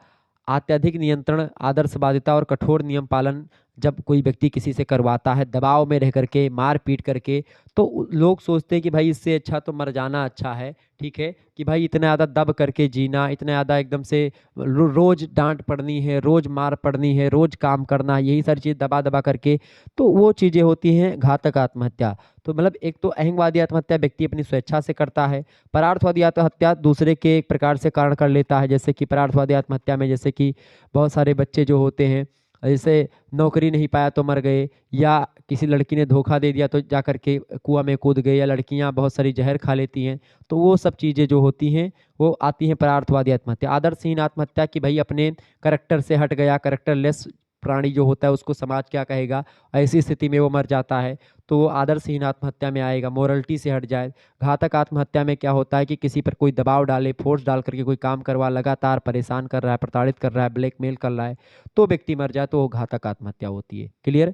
अत्यधिक नियंत्रण, आदर्शवादिता और कठोर नियम पालन जब कोई व्यक्ति किसी से करवाता है, दबाव में रह करके, मार पीट करके, तो लोग सोचते हैं कि भाई इससे अच्छा तो मर जाना अच्छा है, ठीक है, कि भाई इतना ज़्यादा दब करके जीना, इतना ज़्यादा एकदम से रोज डांट पड़नी है, रोज मार पड़नी है, रोज काम करना, यही सारी चीज़ दबा दबा करके, तो वो चीज़ें होती हैं घातक आत्महत्या। तो मतलब एक तो अहंगवादी आत्महत्या व्यक्ति अपनी स्वेच्छा से करता है, परार्थवादी आत्महत्या दूसरे के एक प्रकार से कारण कर लेता है, जैसे कि परार्थवादी आत्महत्या में जैसे कि बहुत सारे बच्चे जो होते हैं, जैसे नौकरी नहीं पाया तो मर गए, या किसी लड़की ने धोखा दे दिया तो जा करके कुआं में कूद गए, या लड़कियां बहुत सारी जहर खा लेती हैं, तो वो सब चीज़ें जो होती हैं वो आती हैं परार्थवादी आत्महत्या। आदर्शहीन आत्महत्या की भाई अपने करेक्टर से हट गया, करेक्टरलेस प्राणी जो होता है उसको समाज क्या कहेगा, ऐसी स्थिति में वो मर जाता है, तो वो आदर्शहीन आत्महत्या में आएगा, मोरलिटी से हट जाए। घातक आत्महत्या में क्या होता है कि किसी पर कोई दबाव डाले, फोर्स डाल करके कोई काम करवा, लगातार परेशान कर रहा है, प्रताड़ित कर रहा है, ब्लैकमेल कर रहा है, तो व्यक्ति मर जाए, तो वो घातक आत्महत्या होती है। क्लियर?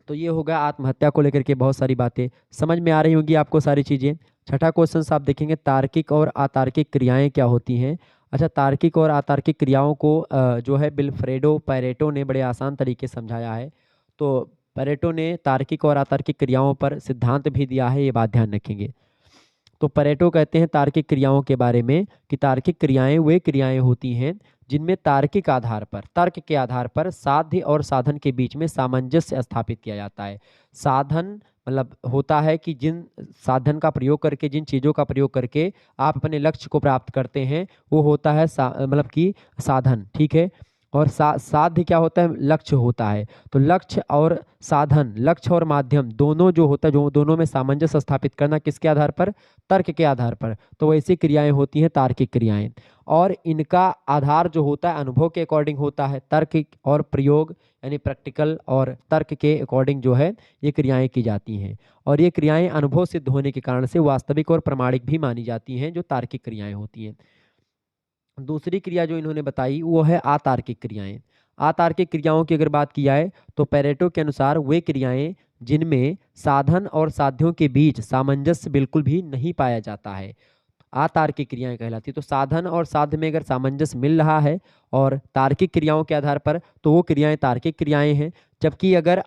तो ये होगा आत्महत्या को लेकर के बहुत सारी बातें, समझ में आ रही होंगी आपको सारी चीज़ें। छठा क्वेश्चन आप देखेंगे, तार्किक और अतार्किक क्रियाएं क्या होती हैं। अच्छा, तार्किक और अतार्किक क्रियाओं को जो है विल्फ्रेडो पैरेटो ने बड़े आसान तरीके से समझाया है। तो पैरेटो ने तार्किक और अतार्किक क्रियाओं पर सिद्धांत भी दिया है, ये बात ध्यान रखेंगे। तो परेटो कहते हैं तार्किक क्रियाओं के बारे में कि तार्किक क्रियाएं वे क्रियाएं होती हैं जिनमें तार्किक आधार पर, तर्क के आधार पर साध्य और साधन के बीच में सामंजस्य स्थापित किया जाता है। साधन मतलब होता है कि जिन साधन का प्रयोग करके, जिन चीज़ों का प्रयोग करके आप अपने लक्ष्य को प्राप्त करते हैं, वो होता है मतलब कि साधन, ठीक है। और साध्य क्या होता है? लक्ष्य होता है। तो लक्ष्य और साधन, लक्ष्य और माध्यम दोनों जो होता है, जो दोनों में सामंजस्य स्थापित करना किसके आधार पर? तर्क के आधार पर। तो ऐसी क्रियाएं होती हैं तार्किक क्रियाएं, और इनका आधार जो होता है अनुभव के अकॉर्डिंग होता है। तर्क और प्रयोग यानी प्रैक्टिकल और तर्क के अकॉर्डिंग जो है ये क्रियाएं की जाती हैं, और ये क्रियाएं अनुभव सिद्ध होने के कारण से वास्तविक और प्रमाणिक भी मानी जाती हैं, जो तार्किक क्रियाएं होती हैं। दूसरी क्रिया जो इन्होंने बताई वो है अतार्किक क्रियाएं। अतार्किक क्रियाओं की अगर बात की जाए तो पेरेटो के अनुसार वे क्रियाएं जिनमें साधन और साध्यों के बीच सामंजस्य बिल्कुल भी नहीं पाया जाता है, अतार्किक क्रियाएं कहलाती है। तो साधन और साध्य में अगर सामंजस्य मिल रहा है और तार्किक क्रियाओं के आधार पर, तो वो क्रियाएं तार्किक क्रियाएं हैं। जबकि अगर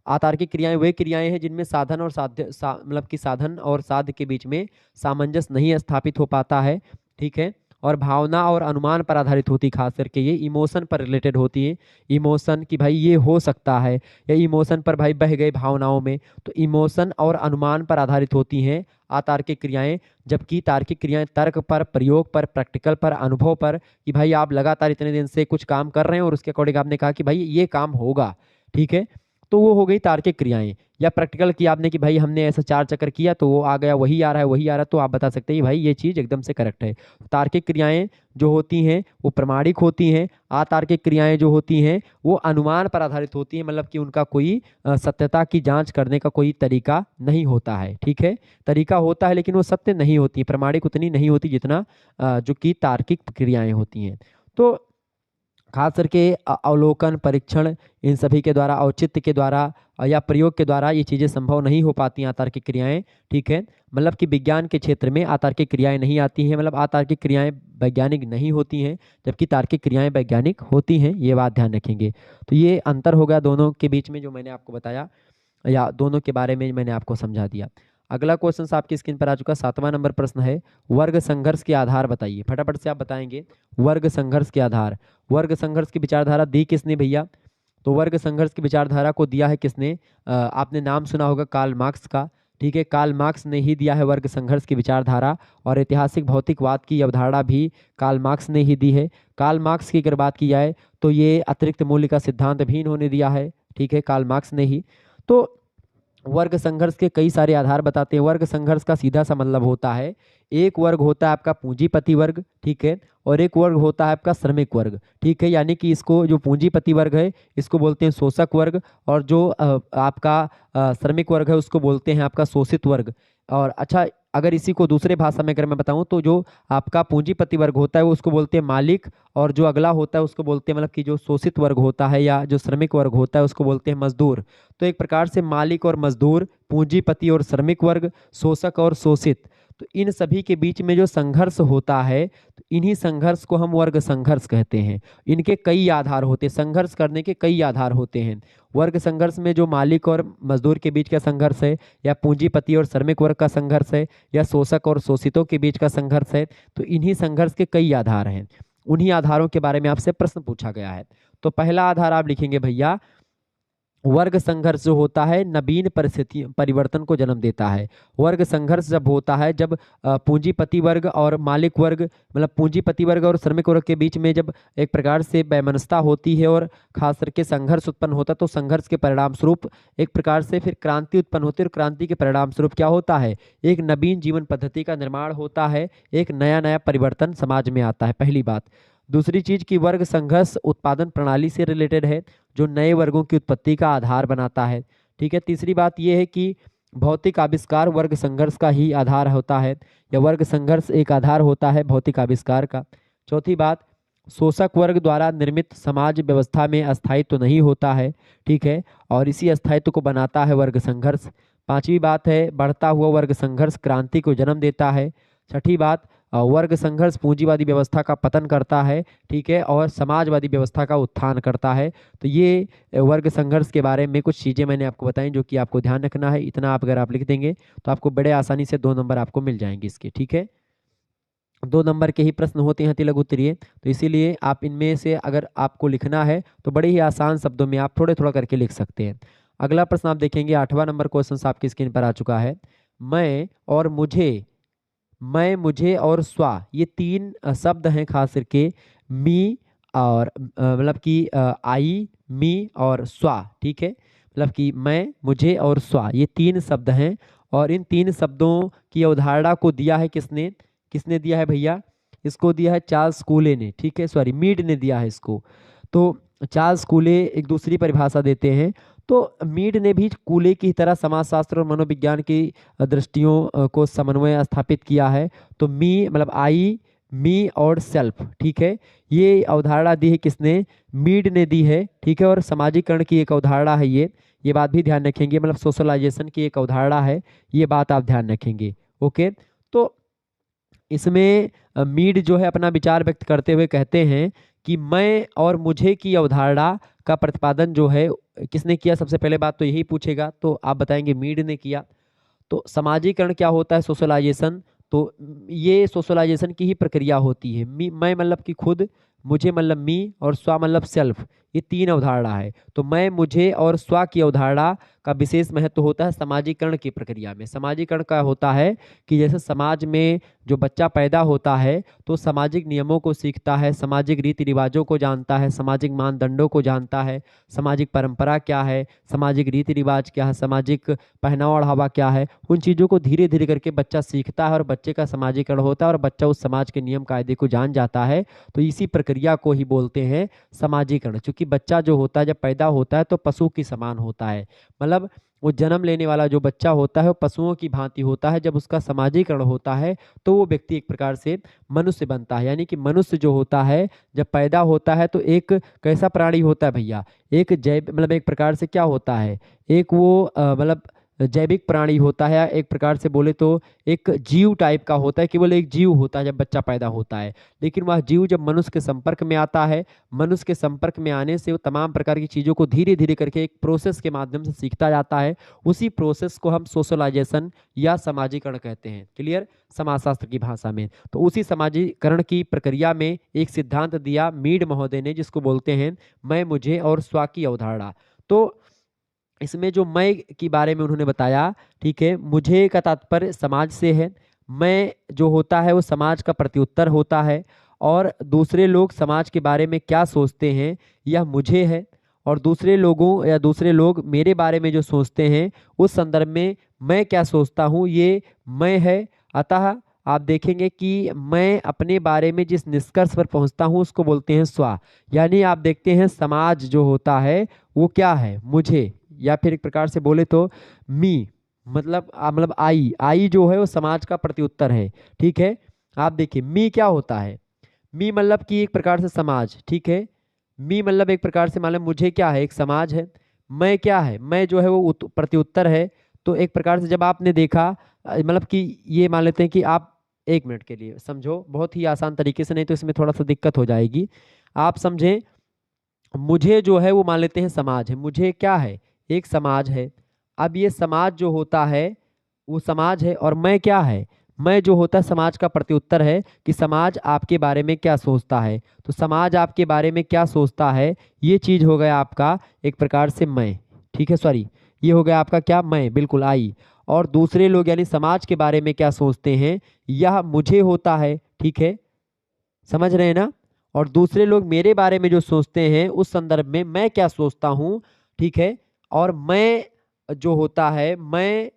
अतार्किक क्रियाएं वे क्रियाएं हैं जिनमें साधन और मतलब कि साधन और साध्य के बीच में सामंजस्य नहीं स्थापित हो पाता है, ठीक है, और भावना और अनुमान पर आधारित होती, खास करके ये इमोशन पर रिलेटेड होती है। इमोशन कि भाई ये हो सकता है, या इमोशन पर भाई बह गए भावनाओं में, तो इमोशन और अनुमान पर आधारित होती हैं अतार्किक क्रियाएं। जबकि तार्किक क्रियाएं तर्क पर, प्रयोग पर, प्रैक्टिकल पर, अनुभव पर, कि भाई आप लगातार इतने दिन से कुछ काम कर रहे हैं और उसके अकॉर्डिंग आपने कहा कि भाई ये काम होगा, ठीक है, तो वो हो गई तार्किक क्रियाएं। या प्रैक्टिकल किया आपने कि भाई हमने ऐसा 4 चक्कर किया तो वो आ गया, वही आ रहा है, वही आ रहा है, तो आप बता सकते हैं भाई ये चीज़ एकदम से करेक्ट है। तार्किक क्रियाएं जो होती हैं वो प्रमाणिक होती हैं। अतार्किक क्रियाएं जो होती हैं वो अनुमान पर आधारित होती हैं, मतलब कि उनका कोई सत्यता की जांच करने का कोई तरीका नहीं होता है, ठीक है। तरीका होता है लेकिन वो सत्य नहीं होती, प्रमाणिक उतनी नहीं होती जितना जो कि तार्किक क्रियाएं होती हैं। तो खास करके अवलोकन, परीक्षण, इन सभी के द्वारा, औचित्य के द्वारा या प्रयोग के द्वारा ये चीज़ें संभव नहीं हो पाती हैं अतार्किक क्रियाएं, ठीक है। मतलब कि विज्ञान के क्षेत्र में अतार्किक क्रियाएं नहीं आती हैं, मतलब अतार्किक क्रियाएं वैज्ञानिक नहीं होती हैं, जबकि तार्किक क्रियाएं वैज्ञानिक होती हैं, ये बात ध्यान रखेंगे। तो ये अंतर हो गया दोनों के बीच में जो मैंने आपको बताया, या दोनों के बारे में मैंने आपको समझा दिया। अगला क्वेश्चन आपकी स्क्रीन पर आ चुका, 7वां नंबर प्रश्न है, वर्ग संघर्ष के आधार बताइए। फटाफट से आप बताएंगे वर्ग संघर्ष के आधार। वर्ग संघर्ष की विचारधारा दी किसने भैया? तो वर्ग संघर्ष की विचारधारा को दिया है किसने? आपने नाम सुना होगा कार्ल मार्क्स का, ठीक है। कार्ल मार्क्स ने ही दिया है वर्ग संघर्ष की विचारधारा, और ऐतिहासिक भौतिकवाद की अवधारणा भी कार्ल मार्क्स ने ही दी है। कार्ल मार्क्स की अगर बात की जाए तो ये अतिरिक्त मूल्य का सिद्धांत भी इन्होंने दिया है, ठीक है, कार्ल मार्क्स ने ही। तो वर्ग संघर्ष के कई सारे आधार बताते हैं। वर्ग संघर्ष का सीधा सा मतलब होता है, एक वर्ग होता है आपका पूंजीपति वर्ग, ठीक है, और एक वर्ग होता है आपका श्रमिक वर्ग, ठीक है। यानी कि इसको जो पूंजीपति वर्ग है इसको बोलते हैं शोषक वर्ग, और जो आपका श्रमिक वर्ग है उसको बोलते हैं आपका शोषित वर्ग। और अच्छा, अगर इसी को दूसरे भाषा में अगर मैं बताऊं तो जो आपका पूंजीपति वर्ग होता है वो उसको बोलते हैं मालिक, और जो अगला होता है उसको बोलते हैं, मतलब कि जो शोषित वर्ग होता है या जो श्रमिक वर्ग होता है उसको बोलते हैं मजदूर। तो एक प्रकार से मालिक और मजदूर, पूंजीपति और श्रमिक वर्ग, शोषक और शोषित, तो इन सभी के बीच में जो संघर्ष होता है, तो इन्हीं संघर्ष को हम वर्ग संघर्ष कहते हैं। इनके कई आधार होते हैं, संघर्ष करने के कई आधार होते हैं। वर्ग संघर्ष में जो मालिक और मजदूर के बीच का संघर्ष है, या पूंजीपति और श्रमिक वर्ग का संघर्ष है, या शोषक और शोषितों के बीच का संघर्ष है, तो इन्हीं संघर्ष के कई आधार हैं। उन्हीं आधारों के बारे में आपसे प्रश्न पूछा गया है। तो पहला आधार आप लिखेंगे भैया, वर्ग संघर्ष जो होता है नवीन परिस्थिति परिवर्तन को जन्म देता है। वर्ग संघर्ष जब होता है, जब पूंजीपति वर्ग और मालिक वर्ग, मतलब पूंजीपति वर्ग और श्रमिक वर्ग के बीच में जब एक प्रकार से वैमनस्यता होती है और खास करके संघर्ष उत्पन्न होता है, तो संघर्ष के परिणाम स्वरूप एक प्रकार से फिर क्रांति उत्पन्न होती है, और क्रांति के परिणाम स्वरूप क्या होता है? एक नवीन जीवन पद्धति का निर्माण होता है, एक नया नया परिवर्तन समाज में आता है, पहली बात। दूसरी चीज की वर्ग संघर्ष उत्पादन प्रणाली से रिलेटेड है, जो नए वर्गों की उत्पत्ति का आधार बनाता है, ठीक है। तीसरी बात यह है कि भौतिक आविष्कार वर्ग संघर्ष का ही आधार होता है, या वर्ग संघर्ष एक आधार होता है भौतिक आविष्कार का। चौथी बात, शोषक वर्ग द्वारा निर्मित समाज व्यवस्था में अस्थायित्व नहीं होता है, ठीक है, और इसी अस्थायित्व को बनाता है वर्ग संघर्ष। पांचवी बात है, बढ़ता हुआ वर्ग संघर्ष क्रांति को जन्म देता है। छठी बात, वर्ग संघर्ष पूंजीवादी व्यवस्था का पतन करता है, ठीक है, और समाजवादी व्यवस्था का उत्थान करता है। तो ये वर्ग संघर्ष के बारे में कुछ चीज़ें मैंने आपको बताई जो कि आपको ध्यान रखना है। इतना आप अगर आप लिख देंगे तो आपको बड़े आसानी से 2 नंबर आपको मिल जाएंगे इसके, ठीक है। 2 नंबर के ही प्रश्न होते हैं अति लघु उत्तरीय, तो इसीलिए आप इनमें से अगर आपको लिखना है तो बड़े ही आसान शब्दों में आप थोड़े थोड़ा करके लिख सकते हैं। अगला प्रश्न आप देखेंगे, 8वां नंबर क्वेश्चन आपकी स्क्रीन पर आ चुका है। मैं और मुझे, मैं, मुझे और स्वा, ये 3 शब्द हैं खास करके। मी और मतलब कि आई, मी और स्वा, ठीक है। मतलब कि मैं, मुझे और स्वा, ये 3 शब्द हैं। और इन 3 शब्दों की अवधारणा को दिया है किसने? किसने दिया है भैया? इसको दिया है चार्ल्स कूले ने, ठीक है, सॉरी मीड ने दिया है इसको। तो चार्ल्स कूले एक दूसरी परिभाषा देते हैं। तो मीड ने भी कूले की तरह समाजशास्त्र और मनोविज्ञान की दृष्टियों को समन्वय स्थापित किया है। तो मी मतलब आई, मी और सेल्फ, ठीक है, ये अवधारणा दी है किसने? मीड ने दी है, ठीक है। और सामाजिकरण की एक अवधारणा है ये बात भी ध्यान रखेंगे, मतलब सोशलाइजेशन की एक अवधारणा है, ये बात आप ध्यान रखेंगे। ओके, तो इसमें मीड जो है अपना विचार व्यक्त करते हुए कहते हैं कि मैं और मुझे की अवधारणा का प्रतिपादन जो है किसने किया? सबसे पहले बात तो यही पूछेगा, तो आप बताएंगे मीड ने किया। तो समाजीकरण क्या होता है? सोशलाइजेशन। तो ये सोशलाइजेशन की ही प्रक्रिया होती है। मैं मतलब कि खुद, मुझे मतलब मी और स्वा मतलब सेल्फ, ये 3 अवधारणा है। तो मैं, मुझे और स्वा की अवधारणा का विशेष महत्व होता है समाजीकरण की प्रक्रिया में। समाजीकरण का होता है कि जैसे समाज में जो बच्चा पैदा होता है तो सामाजिक नियमों को सीखता है, सामाजिक रीति रिवाजों को जानता है, सामाजिक मानदंडों को जानता है, सामाजिक परंपरा क्या है, सामाजिक रीति रिवाज क्या है, सामाजिक पहनावा ओढ़ावा क्या है, उन चीज़ों को धीरे धीरे करके बच्चा सीखता है और बच्चे का समाजीकरण होता है और बच्चा उस समाज के नियम कायदे को जान जाता है। तो इसी प्रक्रिया को ही बोलते हैं समाजीकरण। क्योंकि बच्चा जो होता है जब पैदा होता है तो पशु के समान होता है, मतलब वो जन्म लेने वाला जो बच्चा होता है वो पशुओं की भांति होता है। जब उसका समाजीकरण होता है तो वो व्यक्ति एक प्रकार से मनुष्य बनता है। यानी कि मनुष्य जो होता है जब पैदा होता है तो एक कैसा प्राणी होता है भैया? एक जैव मतलब एक प्रकार से क्या होता है? एक वो मतलब जैविक प्राणी होता है, एक प्रकार से बोले तो एक जीव टाइप का होता है, केवल एक जीव होता है जब बच्चा पैदा होता है। लेकिन वह जीव जब मनुष्य के संपर्क में आता है, मनुष्य के संपर्क में आने से वो तमाम प्रकार की चीज़ों को धीरे धीरे करके एक प्रोसेस के माध्यम से सीखता जाता है। उसी प्रोसेस को हम सोशलाइजेशन या समाजीकरण कहते हैं। क्लियर? समाजशास्त्र की भाषा में। तो उसी समाजीकरण की प्रक्रिया में एक सिद्धांत दिया मीड महोदय ने, जिसको बोलते हैं मैं, मुझे और स्वा की अवधारणा। तो इसमें जो मैं के बारे में उन्होंने बताया, ठीक है, मुझे का तात्पर्य समाज से है, मैं जो होता है वो समाज का प्रत्युत्तर होता है, और दूसरे लोग समाज के बारे में क्या सोचते हैं यह मुझे है, और दूसरे लोगों या दूसरे लोग मेरे बारे में जो सोचते हैं उस संदर्भ में मैं क्या सोचता हूँ ये मैं है। अतः आप देखेंगे कि मैं अपने बारे में जिस निष्कर्ष पर पहुँचता हूँ उसको बोलते हैं स्वा। यानी आप देखते हैं समाज जो होता है वो क्या है? मुझे, या फिर एक प्रकार से बोले तो मी मतलब आई जो है वो समाज का प्रत्युत्तर है, ठीक है। आप देखिए मी क्या होता है? मी मतलब कि एक प्रकार से समाज, ठीक है। मी मतलब एक प्रकार से मतलब मुझे क्या है? एक समाज है। मैं क्या है? मैं जो है वो प्रत्युत्तर है। तो एक प्रकार से जब आपने देखा मतलब कि ये मान लेते हैं कि आप 1 मिनट के लिए समझो, बहुत ही आसान तरीके से, नहीं तो इसमें थोड़ा सा दिक्कत हो जाएगी। आप समझें, मुझे जो है वो मान लेते हैं समाज है। मुझे क्या है? एक समाज है। अब ये समाज जो होता है वो समाज है, और मैं क्या है? मैं जो होता है समाज का प्रत्युत्तर है कि समाज आपके बारे में क्या सोचता है। तो समाज आपके बारे में क्या सोचता है, ये चीज हो गया आपका एक प्रकार से मैं, ठीक है, सॉरी, ये हो गया आपका क्या? मैं, बिल्कुल आई। और दूसरे लोग यानी समाज के बारे में क्या सोचते हैं, यह मुझे होता है, ठीक है, समझ रहे हैं ना। और दूसरे लोग मेरे बारे में जो सोचते हैं उस संदर्भ में मैं क्या सोचता हूँ, ठीक है। और मैं जो होता है, मैं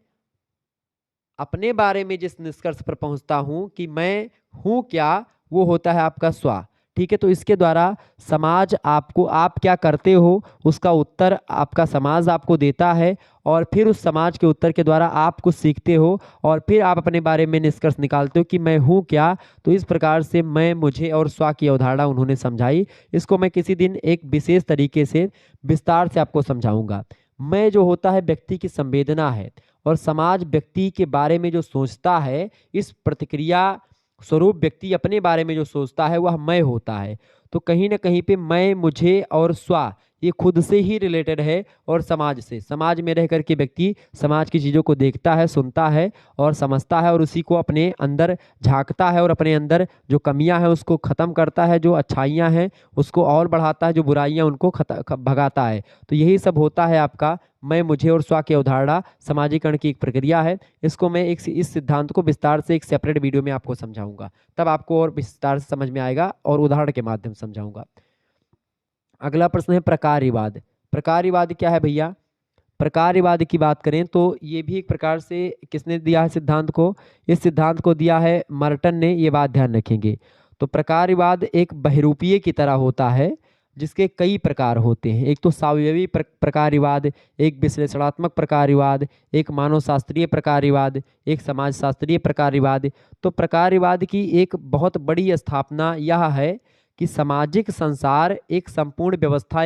अपने बारे में जिस निष्कर्ष पर पहुंचता हूं कि मैं हूं क्या, वो होता है आपका स्वा, ठीक है। तो इसके द्वारा समाज आपको, आप क्या करते हो उसका उत्तर आपका समाज आपको देता है, और फिर उस समाज के उत्तर के द्वारा आप कुछ सीखते हो, और फिर आप अपने बारे में निष्कर्ष निकालते हो कि मैं हूँ क्या। तो इस प्रकार से मैं, मुझे और स्वा की अवधारणा उन्होंने समझाई। इसको मैं किसी दिन एक विशेष तरीके से विस्तार से आपको समझाऊंगा। मैं जो होता है व्यक्ति की संवेदना है, और समाज व्यक्ति के बारे में जो सोचता है, इस प्रतिक्रिया स्वरूप व्यक्ति अपने बारे में जो सोचता है वह मैं होता है। तो कहीं ना कहीं पे मैं, मुझे और स्वा ये खुद से ही रिलेटेड है और समाज से। समाज में रह करके व्यक्ति समाज की चीज़ों को देखता है, सुनता है और समझता है और उसी को अपने अंदर झांकता है और अपने अंदर जो कमियां हैं उसको ख़त्म करता है, जो अच्छाइयां हैं उसको और बढ़ाता है, जो बुराइयां उनको भगाता है। तो यही सब होता है आपका मैं, मुझे और स्व की अवधारणा सामाजिकरण की एक प्रक्रिया है। इसको मैं इस सिद्धांत को विस्तार से एक सेपरेट वीडियो में आपको समझाऊंगा, तब आपको और विस्तार से समझ में आएगा और उदाहरण के माध्यम से समझाऊंगा। अगला प्रश्न है प्रकार्यवाद। प्रकार्यवाद क्या है भैया? प्रकार्यवाद की बात करें तो ये भी एक प्रकार से किसने दिया है सिद्धांत को? इस सिद्धांत को दिया है मर्टन ने, ये बात ध्यान रखेंगे। तो प्रकार्यवाद एक बहुरूपीय की तरह होता है जिसके कई प्रकार होते हैं। एक तो सावयवी प्रकार्यवाद, एक विश्लेषणात्मक प्रकार्यवाद, एक मानव शास्त्रीय प्रकार्यवाद, एक समाज शास्त्रीय प्रकार्यवाद। तो प्रकार्यवाद की एक बहुत बड़ी स्थापना यह है कि सामाजिक संसार एक संपूर्ण व्यवस्था,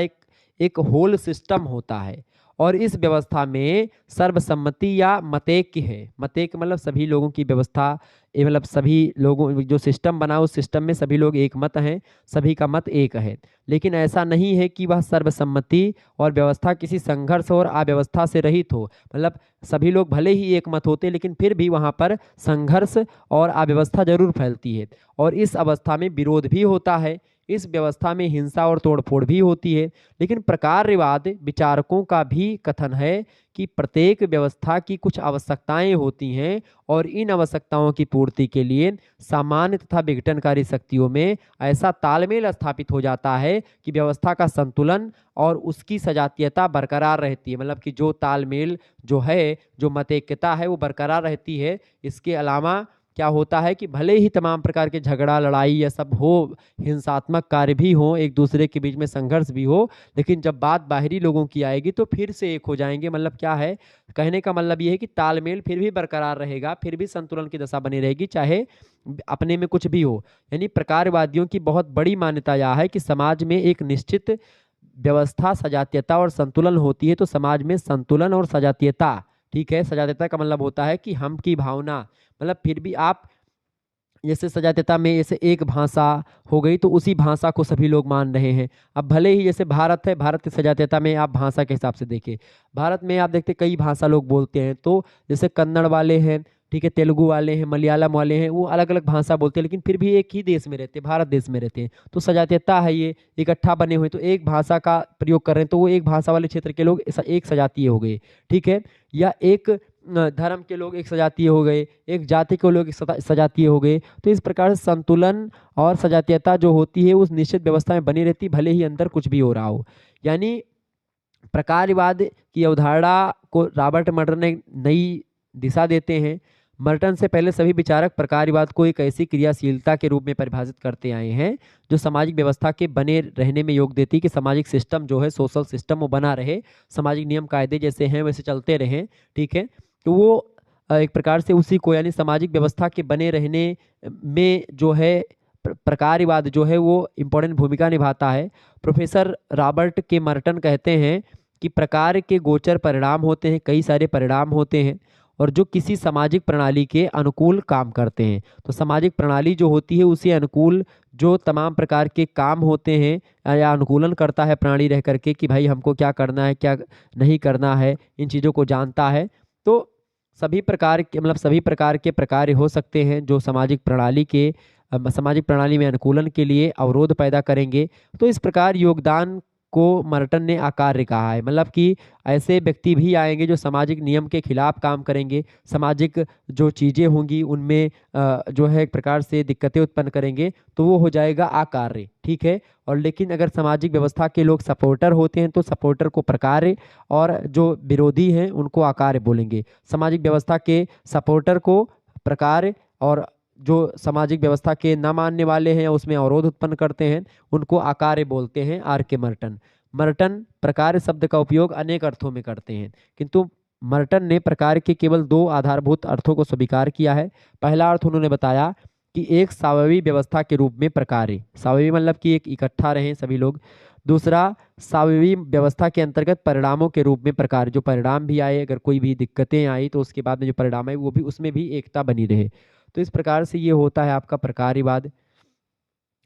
एक होल सिस्टम होता है और इस व्यवस्था में सर्वसम्मति या मतैक्य है। मतैक्य मतलब सभी लोगों की व्यवस्था, ये मतलब सभी लोगों जो सिस्टम बना उस सिस्टम में सभी लोग एक मत हैं, सभी का मत एक है। लेकिन ऐसा नहीं है कि वह सर्वसम्मति और व्यवस्था किसी संघर्ष और अव्यवस्था से रहित हो। मतलब सभी लोग भले ही एक मत होते लेकिन फिर भी वहाँ पर संघर्ष और अव्यवस्था जरूर फैलती है और इस अवस्था में विरोध भी होता है, इस व्यवस्था में हिंसा और तोड़फोड़ भी होती है। लेकिन प्रकार्यवाद विचारकों का भी कथन है कि प्रत्येक व्यवस्था की कुछ आवश्यकताएं होती हैं और इन आवश्यकताओं की पूर्ति के लिए सामान्य तथा विघटनकारी शक्तियों में ऐसा तालमेल स्थापित हो जाता है कि व्यवस्था का संतुलन और उसकी सजातीयता बरकरार रहती है। मतलब कि जो तालमेल जो है, जो मतैक्यता है वो बरकरार रहती है। इसके अलावा क्या होता है कि भले ही तमाम प्रकार के झगड़ा, लड़ाई या सब हो, हिंसात्मक कार्य भी हो, एक दूसरे के बीच में संघर्ष भी हो, लेकिन जब बात बाहरी लोगों की आएगी तो फिर से एक हो जाएंगे। मतलब क्या है, कहने का मतलब ये है कि तालमेल फिर भी बरकरार रहेगा, फिर भी संतुलन की दशा बनी रहेगी, चाहे अपने में कुछ भी हो। यानी प्रकारवादियों की बहुत बड़ी मान्यता यह है कि समाज में एक निश्चित व्यवस्था, सजातीयता और संतुलन होती है। तो समाज में संतुलन और सजातीयता, ठीक है, सजातीयता का मतलब होता है कि हम की भावना, मतलब फिर भी आप जैसे सजातीयता में जैसे एक भाषा हो गई तो उसी भाषा को सभी लोग मान रहे हैं। अब भले ही जैसे भारत है, भारत की सजातीयता में आप भाषा के हिसाब से देखिए, भारत में आप देखते कई भाषा लोग बोलते हैं। तो जैसे कन्नड़ वाले हैं, ठीक है, तेलुगु वाले हैं, मलयालम वाले हैं, वो अलग अलग भाषा बोलते हैं लेकिन फिर भी एक ही देश में रहते हैं, भारत देश में रहते हैं। तो सजातीयता है, ये इकट्ठा बने हुए, तो एक भाषा का प्रयोग कर रहे हैं तो वो एक भाषा वाले क्षेत्र के लोग एक सजातीय हो गए, ठीक है। या एक धर्म के लोग एक सजातीय हो गए, एक जाति के लोग एक सजातीय हो गए। तो इस प्रकार से संतुलन और सजातीयता जो होती है उस निश्चित व्यवस्था में बनी रहती, भले ही अंदर कुछ भी हो रहा हो। यानी प्रकारवाद की अवधारणा को रॉबर्ट मर्टन ने नई दिशा देते हैं। मर्टन से पहले सभी विचारक प्रकारवाद को एक ऐसी क्रियाशीलता के रूप में परिभाषित करते आए हैं जो सामाजिक व्यवस्था के बने रहने में योग देती है, कि सामाजिक सिस्टम जो है, सोशल सिस्टम, वो बना रहे, सामाजिक नियम कायदे जैसे हैं वैसे चलते रहें, ठीक है। तो वो एक प्रकार से उसी को, यानी सामाजिक व्यवस्था के बने रहने में जो है प्रकारवाद जो है वो इम्पोर्टेंट भूमिका निभाता है। प्रोफेसर रॉबर्ट के मर्टन कहते हैं कि प्रकार के गोचर परिणाम होते हैं, कई सारे परिणाम होते हैं और जो किसी सामाजिक प्रणाली के अनुकूल काम करते हैं। तो सामाजिक प्रणाली जो होती है उसी अनुकूल जो तमाम प्रकार के काम होते हैं या अनुकूलन करता है प्राणी रह करके, कि भाई हमको क्या करना है, क्या नहीं करना है, इन चीज़ों को जानता है। तो सभी प्रकार के, मतलब सभी प्रकार के प्रकार हो सकते हैं जो सामाजिक प्रणाली में अनुकूलन के लिए अवरोध पैदा करेंगे। तो इस प्रकार योगदान को मर्टन ने आकार्य कहा है। मतलब कि ऐसे व्यक्ति भी आएंगे जो सामाजिक नियम के खिलाफ काम करेंगे, सामाजिक जो चीज़ें होंगी उनमें जो है एक प्रकार से दिक्कतें उत्पन्न करेंगे, तो वो हो जाएगा आकार्य, ठीक है। और लेकिन अगर सामाजिक व्यवस्था के लोग सपोर्टर होते हैं तो सपोर्टर को प्रकार्य और जो विरोधी हैं उनको आकार्य बोलेंगे। सामाजिक व्यवस्था के सपोर्टर को प्रकार्य और जो सामाजिक व्यवस्था के न मानने वाले हैं उसमें अवरोध उत्पन्न करते हैं उनको आकार्य बोलते हैं। आर के मर्टन प्रकार शब्द का उपयोग अनेक अर्थों में करते हैं, किंतु मर्टन ने प्रकार के केवल दो आधारभूत अर्थों को स्वीकार किया है। पहला अर्थ उन्होंने बताया कि एक स्वाभाविक व्यवस्था के रूप में प्रकार, स्वाभाविक मतलब कि एक इकट्ठा रहें सभी लोग। दूसरा, स्वाभाविक व्यवस्था के अंतर्गत परिणामों के रूप में प्रकार, जो परिणाम भी आए, अगर कोई भी दिक्कतें आई तो उसके बाद में जो परिणाम है वो भी, उसमें भी एकता बनी रहे। तो इस प्रकार से ये होता है आपका प्रकार्यवाद।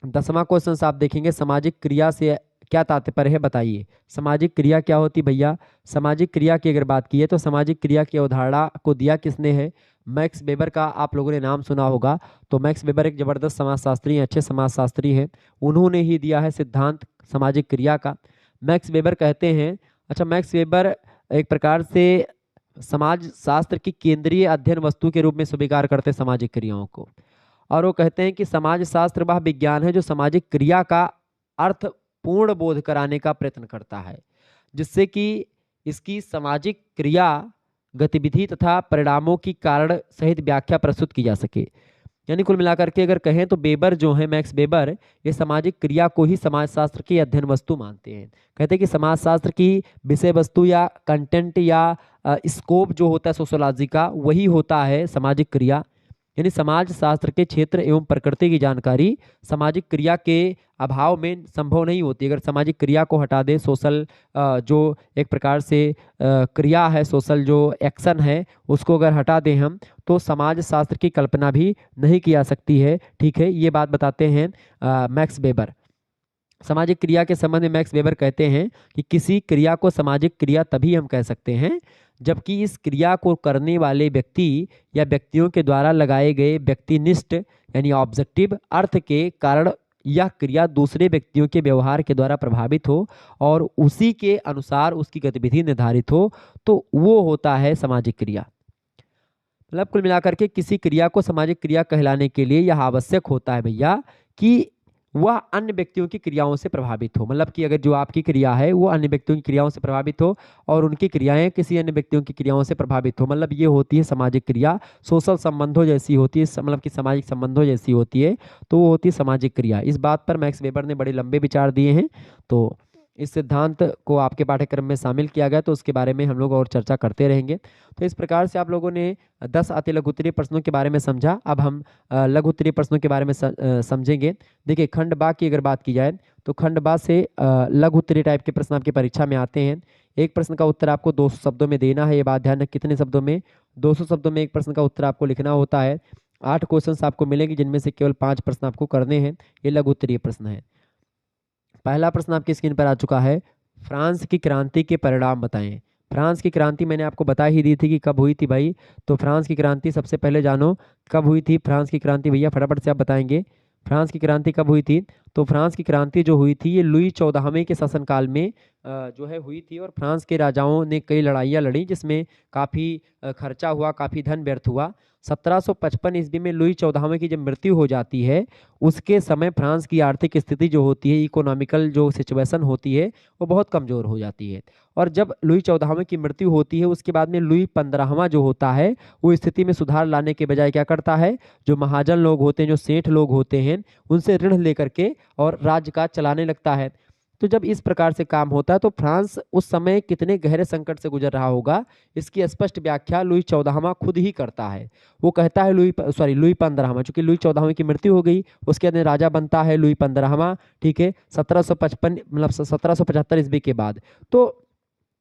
10वां क्वेश्चन आप देखेंगे, सामाजिक क्रिया से क्या तात्पर्य है बताइए। सामाजिक क्रिया क्या होती भैया? सामाजिक क्रिया की अगर बात की है तो सामाजिक क्रिया की अवधारणा को दिया किसने है? मैक्स वेबर का आप लोगों ने नाम सुना होगा। तो मैक्स वेबर एक जबरदस्त समाजशास्त्री हैं, अच्छे समाजशास्त्री हैं। उन्होंने ही दिया है सिद्धांत सामाजिक क्रिया का। मैक्स वेबर कहते हैं, अच्छा मैक्स वेबर एक प्रकार से समाज शास्त्र की केंद्रीय अध्ययन वस्तु के रूप में स्वीकार करते हैं सामाजिक क्रियाओं को। और वो कहते हैं कि समाज शास्त्र वह विज्ञान है जो सामाजिक क्रिया का अर्थ पूर्ण बोध कराने का प्रयत्न करता है, जिससे कि इसकी सामाजिक क्रिया गतिविधि तथा परिणामों की कारण सहित व्याख्या प्रस्तुत की जा सके। यानी कुल मिलाकर के अगर कहें तो वेबर जो है, मैक्स वेबर, ये सामाजिक क्रिया को ही समाजशास्त्र की अध्ययन वस्तु मानते हैं। कहते हैं कि समाजशास्त्र की विषय वस्तु या कंटेंट या स्कोप जो होता है सोशोलॉजी का, वही होता है सामाजिक क्रिया। यानी समाज शास्त्र के क्षेत्र एवं प्रकृति की जानकारी सामाजिक क्रिया के अभाव में संभव नहीं होती। अगर सामाजिक क्रिया को हटा दे, सोशल जो एक प्रकार से क्रिया है, सोशल जो एक्शन है, उसको अगर हटा दें हम, तो समाज शास्त्र की कल्पना भी नहीं की जा सकती है। ठीक है, ये बात बताते हैं मैक्स वेबर। सामाजिक क्रिया के संबंध में मैक्स वेबर कहते हैं कि किसी क्रिया को सामाजिक क्रिया तभी हम कह सकते हैं जबकि इस क्रिया को करने वाले व्यक्ति या व्यक्तियों के द्वारा लगाए गए व्यक्तिनिष्ठ यानी ऑब्जेक्टिव अर्थ के कारण यह क्रिया दूसरे व्यक्तियों के व्यवहार के द्वारा प्रभावित हो और उसी के अनुसार उसकी गतिविधि निर्धारित हो, तो वो होता है सामाजिक क्रिया। मतलब कुल मिलाकर के किसी क्रिया को सामाजिक क्रिया कहलाने के लिए यह आवश्यक होता है भैया कि वह अन्य व्यक्तियों की क्रियाओं से प्रभावित हो। मतलब कि अगर जो आपकी क्रिया है वो अन्य व्यक्तियों की क्रियाओं से प्रभावित हो और उनकी क्रियाएं किसी अन्य व्यक्तियों की क्रियाओं से प्रभावित हो, मतलब ये होती है सामाजिक क्रिया। सोशल संबंधों जैसी होती है, मतलब कि सामाजिक संबंधों जैसी होती है, तो वो होती है सामाजिक क्रिया। इस बात पर मैक्स वेबर ने बड़े लंबे विचार दिए हैं। तो इस सिद्धांत को आपके पाठ्यक्रम में शामिल किया गया, तो उसके बारे में हम लोग और चर्चा करते रहेंगे। तो इस प्रकार से आप लोगों ने 10 अति लघु उत्तरीय प्रश्नों के बारे में समझा। अब हम लघु उत्तरीय प्रश्नों के बारे में समझेंगे। देखिए, खंड बा की अगर बात की जाए तो खंड बा से लघु उत्तरीय टाइप के प्रश्न आपकी परीक्षा में आते हैं। एक प्रश्न का उत्तर आपको 200 शब्दों में देना है। ये बात ध्यान रखें, कितने शब्दों में? 200 शब्दों में एक प्रश्न का उत्तर आपको लिखना होता है। 8 क्वेश्चन आपको मिलेंगे जिनमें से केवल 5 प्रश्न आपको करने हैं। ये लघु उत्तरीय प्रश्न है। पहला प्रश्न आपकी स्क्रीन पर आ चुका है, फ्रांस की क्रांति के परिणाम बताएं। फ्रांस की क्रांति मैंने आपको बता ही दी थी कि कब हुई थी भाई। तो फ्रांस की क्रांति सबसे पहले जानो कब हुई थी। फ्रांस की क्रांति भैया फटाफट से आप बताएंगे, फ्रांस की क्रांति कब हुई थी? तो फ्रांस की क्रांति जो हुई थी ये लुई 14वें के शासनकाल में जो है हुई थी। और फ्रांस के राजाओं ने कई लड़ाइयाँ लड़ी जिसमें काफ़ी खर्चा हुआ, काफ़ी धन व्यर्थ हुआ। 1755 ईस्वी में लुई 14वें की जब मृत्यु हो जाती है, उसके समय फ्रांस की आर्थिक स्थिति जो होती है, इकोनॉमिकल जो सिचुएशन होती है, वो बहुत कमज़ोर हो जाती है। और जब लुई 14वें की मृत्यु होती है, उसके बाद में लुई 15वां जो होता है वो स्थिति में सुधार लाने के बजाय क्या करता है, जो महाजन लोग होते हैं, जो सेठ लोग होते हैं, उनसे ऋण लेकर के और राज्य का चलाने लगता है। तो जब इस प्रकार से काम होता है तो फ्रांस उस समय कितने गहरे संकट से गुजर रहा होगा, इसकी स्पष्ट व्याख्या लुई 14वां खुद ही करता है। वो कहता है लुई 15वां, चूंकि लुई 14वें की मृत्यु हो गई, उसके बाद राजा बनता है लुई 15वां। ठीक है, 1755 मतलब 1775 ईस्वी के बाद। तो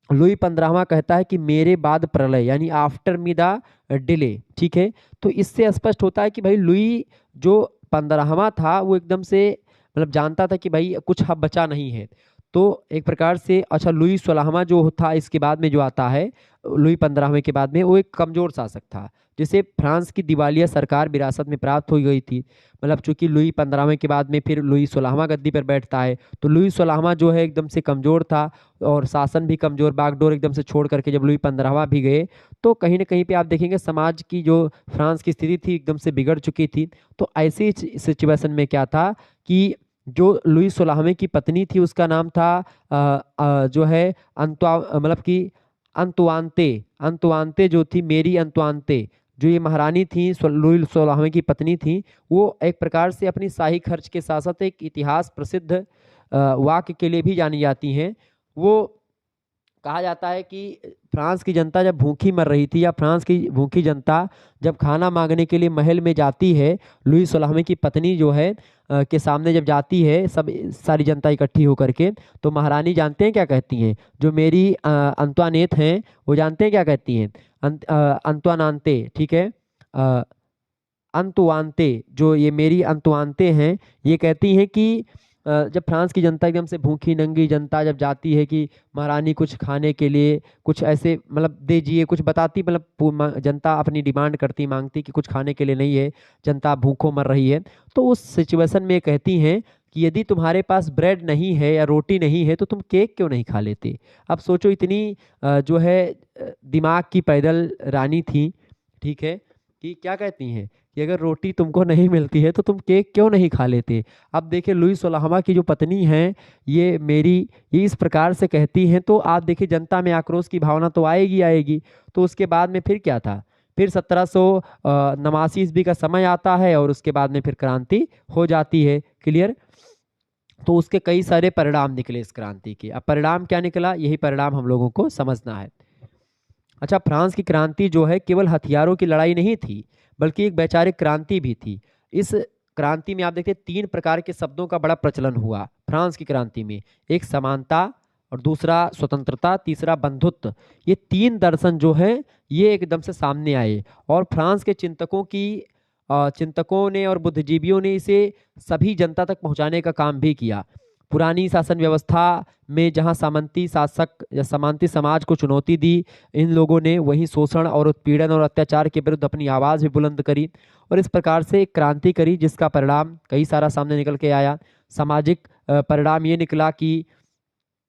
लुई 15वां कहता है कि मेरे बाद प्रलय, यानी आफ्टर मी द डिले। ठीक है, तो इससे स्पष्ट होता है कि भाई लुई जो 15वां था वो एकदम से मतलब जानता था कि भाई कुछ अब बचा नहीं है। तो एक प्रकार से अच्छा लुई 16वां जो था इसके बाद में जो आता है, लुई 15वें के बाद में, वो एक कमजोर शासक था जिसे फ्रांस की दिवालिया सरकार विरासत में प्राप्त हो गई थी। मतलब चूंकि लुई 15वें के बाद में फिर लुई 16वां गद्दी पर बैठता है, तो लुई 16वां जो है एकदम से कमजोर था और शासन भी कमजोर, बागडोर एकदम से छोड़ करके जब लुई 15वां भी गए, तो कहीं ना कहीं पे आप देखेंगे समाज की जो फ्रांस की स्थिति थी एकदम से बिगड़ चुकी थी। तो ऐसी सिचुएशन में क्या था कि जो लुई 16वें की पत्नी थी उसका नाम था जो है मतलब कि अंतुआनते। अंतुआनते जो थी, मेरी अंतुआनते, जो ये महारानी थी, लुई 16वें की पत्नी थी, वो एक प्रकार से अपनी शाही खर्च के साथ साथ एक इतिहास प्रसिद्ध वाक्य के लिए भी जानी जाती हैं। वो कहा जाता है कि फ्रांस की जनता जब भूखी मर रही थी, या फ्रांस की भूखी जनता जब खाना मांगने के लिए महल में जाती है, लुई 16वें की पत्नी जो है के सामने जब जाती है सब सारी जनता इकट्ठी होकर के, तो महारानी जानते हैं क्या कहती हैं? जो मेरी अंतुआनेत हैं वो जानते हैं क्या कहती हैं? अंतुआनाते। ठीक है, अंतुआंते, जो ये मेरी अंतुआंते हैं, ये कहती हैं कि जब फ्रांस की जनता एकदम से भूखी नंगी जनता जब जाती है कि महारानी कुछ खाने के लिए कुछ ऐसे मतलब दीजिए, कुछ बताती, मतलब जनता अपनी डिमांड करती मांगती कि कुछ खाने के लिए नहीं है, जनता भूखों मर रही है, तो उस सिचुएशन में कहती हैं कि यदि तुम्हारे पास ब्रेड नहीं है या रोटी नहीं है तो तुम केक क्यों नहीं खा लेते। अब सोचो, इतनी जो है दिमाग की पैदल रानी थी, ठीक है, कि क्या कहती हैं कि अगर रोटी तुमको नहीं मिलती है तो तुम केक क्यों नहीं खा लेते। अब देखिए लुई सोलहवा की जो पत्नी है, ये इस प्रकार से कहती हैं, तो आप देखिए जनता में आक्रोश की भावना तो आएगी आएगी। तो उसके बाद में फिर क्या था, फिर 1789 ईस्वी का समय आता है और उसके बाद में फिर क्रांति हो जाती है। क्लियर। तो उसके कई सारे परिणाम निकले इस क्रांति के। अब परिणाम क्या निकला, यही परिणाम हम लोगों को समझना है। अच्छा, फ्रांस की क्रांति जो है केवल हथियारों की लड़ाई नहीं थी, बल्कि एक वैचारिक क्रांति भी थी। इस क्रांति में आप देखते 3 प्रकार के शब्दों का बड़ा प्रचलन हुआ फ्रांस की क्रांति में। एक समानता, और दूसरा स्वतंत्रता, तीसरा बंधुत्व। ये 3 दर्शन जो है ये एकदम से सामने आए, और फ्रांस के चिंतकों ने और बुद्धिजीवियों ने इसे सभी जनता तक पहुंचाने का काम भी किया। पुरानी शासन व्यवस्था में जहां सामंती शासक या सामंती समाज को चुनौती दी, इन लोगों ने वहीं शोषण और उत्पीड़न और अत्याचार के विरुद्ध अपनी आवाज़ भी बुलंद करी, और इस प्रकार से एक क्रांति करी जिसका परिणाम कई सारा सामने निकल के आया। सामाजिक परिणाम ये निकला कि,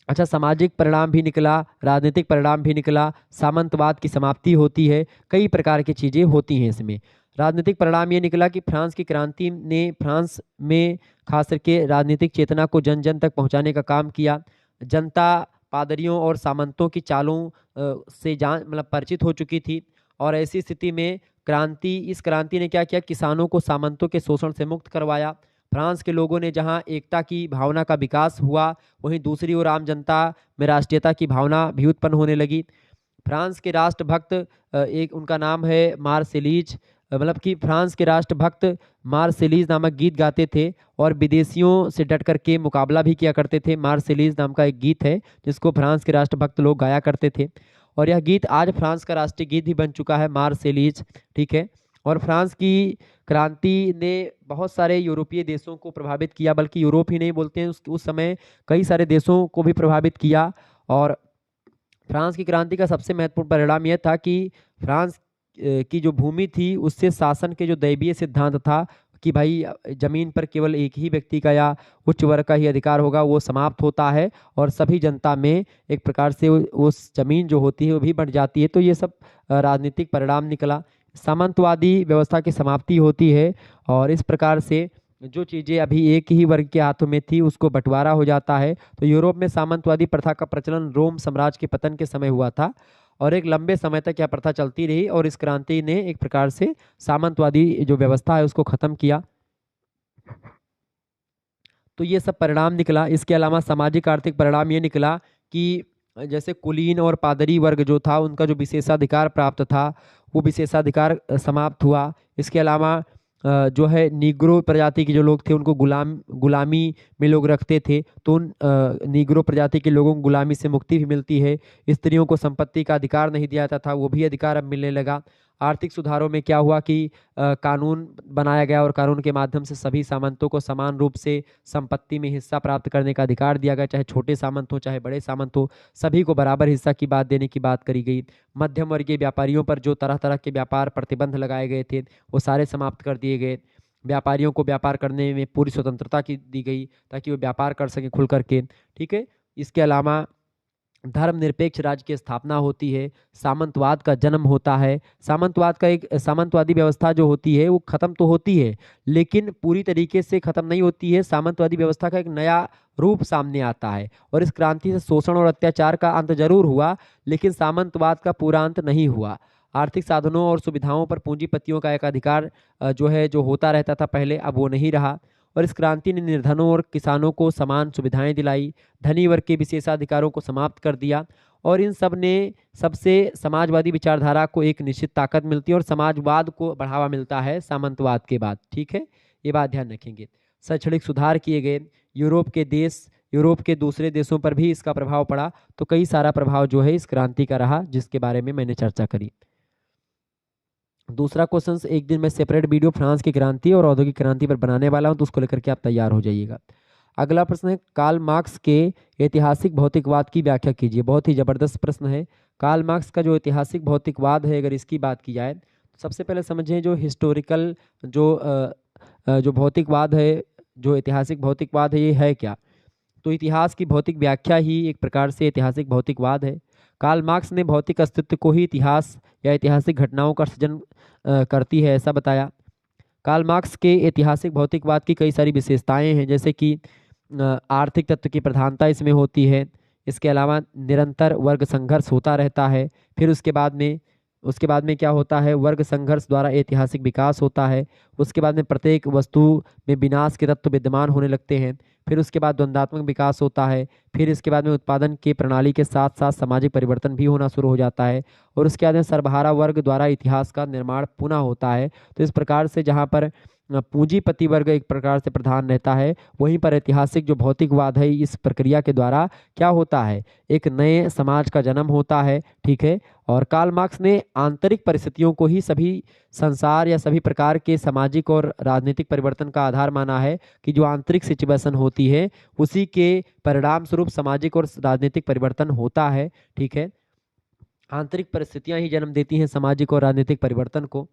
अच्छा, सामाजिक परिणाम भी निकला, राजनीतिक परिणाम भी निकला, सामंतवाद की समाप्ति होती है, कई प्रकार की चीज़ें होती हैं इसमें। राजनीतिक परिणाम ये निकला कि फ्रांस की क्रांति ने फ्रांस में खास करके राजनीतिक चेतना को जन जन तक पहुंचाने का काम किया। जनता पादरियों और सामंतों की चालों से जान मतलब परिचित हो चुकी थी, और ऐसी स्थिति में इस क्रांति ने क्या किया, किसानों को सामंतों के शोषण से मुक्त करवाया। फ्रांस के लोगों ने जहां एकता की भावना का विकास हुआ, वहीं दूसरी ओर आम जनता में राष्ट्रीयता की भावना भी उत्पन्न होने लगी। फ्रांस के राष्ट्रभक्त एक उनका नाम है मार्सेलीज, मतलब कि फ्रांस के राष्ट्रभक्त मार्सेलीज नामक गीत गाते थे, और विदेशियों से डट करके मुकाबला भी किया करते थे। मार्सेलीज नाम का एक गीत है जिसको फ्रांस के राष्ट्रभक्त लोग गाया करते थे, और यह गीत आज फ्रांस का राष्ट्रीय गीत भी बन चुका है, मार्सेलीज। ठीक है। और फ्रांस की क्रांति ने बहुत सारे यूरोपीय देशों को प्रभावित किया, बल्कि यूरोप ही नहीं बोलते हैं, उस समय कई सारे देशों को भी प्रभावित किया। और फ्रांस की क्रांति का सबसे महत्वपूर्ण परिणाम यह था कि फ्रांस की जो भूमि थी उससे शासन के जो दैवीय सिद्धांत था कि भाई जमीन पर केवल एक ही व्यक्ति का या उच्च वर्ग का ही अधिकार होगा, वो समाप्त होता है, और सभी जनता में एक प्रकार से उस जमीन जो होती है वो भी बढ़ जाती है। तो ये सब राजनीतिक परिणाम निकला। सामंतवादी व्यवस्था की समाप्ति होती है, और इस प्रकार से जो चीज़ें अभी एक ही वर्ग के हाथों में थी उसको बंटवारा हो जाता है। तो यूरोप में सामंतवादी प्रथा का प्रचलन रोम साम्राज्य के पतन के समय हुआ था, और एक लंबे समय तक यह प्रथा चलती रही, और इस क्रांति ने एक प्रकार से सामंतवादी जो व्यवस्था है उसको खत्म किया। तो ये सब परिणाम निकला। इसके अलावा सामाजिक आर्थिक परिणाम ये निकला कि जैसे कुलीन और पादरी वर्ग जो था उनका जो विशेषाधिकार प्राप्त था वो विशेषाधिकार समाप्त हुआ। इसके अलावा जो है निग्रो प्रजाति के जो लोग थे उनको गुलामी में लोग रखते थे, तो उन निग्रो प्रजाति के लोगों को गुलामी से मुक्ति भी मिलती है। स्त्रियों को संपत्ति का अधिकार नहीं दिया जाता था, वो भी अधिकार अब मिलने लगा। आर्थिक सुधारों में क्या हुआ कि कानून बनाया गया, और कानून के माध्यम से सभी सामंतों को समान रूप से संपत्ति में हिस्सा प्राप्त करने का अधिकार दिया गया, चाहे छोटे सामंत हो चाहे बड़े सामंत हो, सभी को बराबर हिस्सा की बात देने की बात करी गई। मध्यम वर्गीय व्यापारियों पर जो तरह तरह के व्यापार प्रतिबंध लगाए गए थे वो सारे समाप्त कर दिए गए। व्यापारियों को व्यापार करने में पूरी स्वतंत्रता की दी गई ताकि वो व्यापार कर सकें खुल करके। ठीक है। इसके अलावा धर्मनिरपेक्ष राज्य की स्थापना होती है, सामंतवाद का जन्म होता है। सामंतवादी व्यवस्था जो होती है वो खत्म तो होती है, लेकिन पूरी तरीके से खत्म नहीं होती है। सामंतवादी व्यवस्था का एक नया रूप सामने आता है, और इस क्रांति से शोषण और अत्याचार का अंत जरूर हुआ, लेकिन सामंतवाद का पूरा अंत नहीं हुआ। आर्थिक साधनों और सुविधाओं पर पूंजीपतियों का एक अधिकार जो होता रहता था पहले, अब वो नहीं रहा। और इस क्रांति ने निर्धनों और किसानों को समान सुविधाएं दिलाई, धनी वर्ग के विशेषाधिकारों को समाप्त कर दिया, और इन सब ने सबसे समाजवादी विचारधारा को एक निश्चित ताकत मिलती है, और समाजवाद को बढ़ावा मिलता है सामंतवाद के बाद। ठीक है, ये बात ध्यान रखेंगे। शैक्षणिक सुधार किए गए, यूरोप के दूसरे देशों पर भी इसका प्रभाव पड़ा। तो कई सारा प्रभाव जो है इस क्रांति का रहा, जिसके बारे में मैंने चर्चा करी। दूसरा क्वेश्चन, एक दिन मैं सेपरेट वीडियो फ्रांस की क्रांति और औद्योगिक क्रांति पर बनाने वाला हूं, तो उसको लेकर के आप तैयार हो जाइएगा। अगला प्रश्न है, कार्ल मार्क्स के ऐतिहासिक भौतिकवाद की व्याख्या कीजिए। बहुत ही जबरदस्त प्रश्न है। कार्ल मार्क्स का जो ऐतिहासिक भौतिकवाद है, अगर इसकी बात की जाए तो सबसे पहले समझें जो हिस्टोरिकल जो भौतिकवाद है, जो ऐतिहासिक भौतिकवाद है, ये है क्या। तो इतिहास की भौतिक व्याख्या ही एक प्रकार से ऐतिहासिक भौतिकवाद है। कार्ल मार्क्स ने भौतिक अस्तित्व को ही इतिहास या ऐतिहासिक घटनाओं का सृजन करती है, ऐसा बताया। कार्ल मार्क्स के ऐतिहासिक भौतिकवाद की कई सारी विशेषताएं हैं, जैसे कि आर्थिक तत्व की प्रधानता इसमें होती है। इसके अलावा निरंतर वर्ग संघर्ष होता रहता है। फिर उसके बाद में क्या होता है, वर्ग संघर्ष द्वारा ऐतिहासिक विकास होता है। उसके बाद में प्रत्येक वस्तु में विनाश के तत्व विद्यमान होने लगते हैं। फिर उसके बाद द्वंद्वात्मक विकास होता है। फिर इसके बाद में उत्पादन के प्रणाली के साथ साथ सामाजिक परिवर्तन भी होना शुरू हो जाता है। और उसके बाद में सर्वहारा वर्ग द्वारा इतिहास का निर्माण पुनः होता है। तो इस प्रकार से जहाँ पर पूंजीपति वर्ग एक प्रकार से प्रधान रहता है, वहीं पर ऐतिहासिक जो भौतिकवाद है, इस प्रक्रिया के द्वारा क्या होता है, एक नए समाज का जन्म होता है। ठीक है। और कार्ल मार्क्स ने आंतरिक परिस्थितियों को ही सभी संसार या सभी प्रकार के सामाजिक और राजनीतिक परिवर्तन का आधार माना है, कि जो आंतरिक सिचुएशन होती है उसी के परिणाम स्वरूप सामाजिक और राजनीतिक परिवर्तन होता है। ठीक है। आंतरिक परिस्थितियां ही जन्म देती हैं सामाजिक और राजनीतिक परिवर्तन को।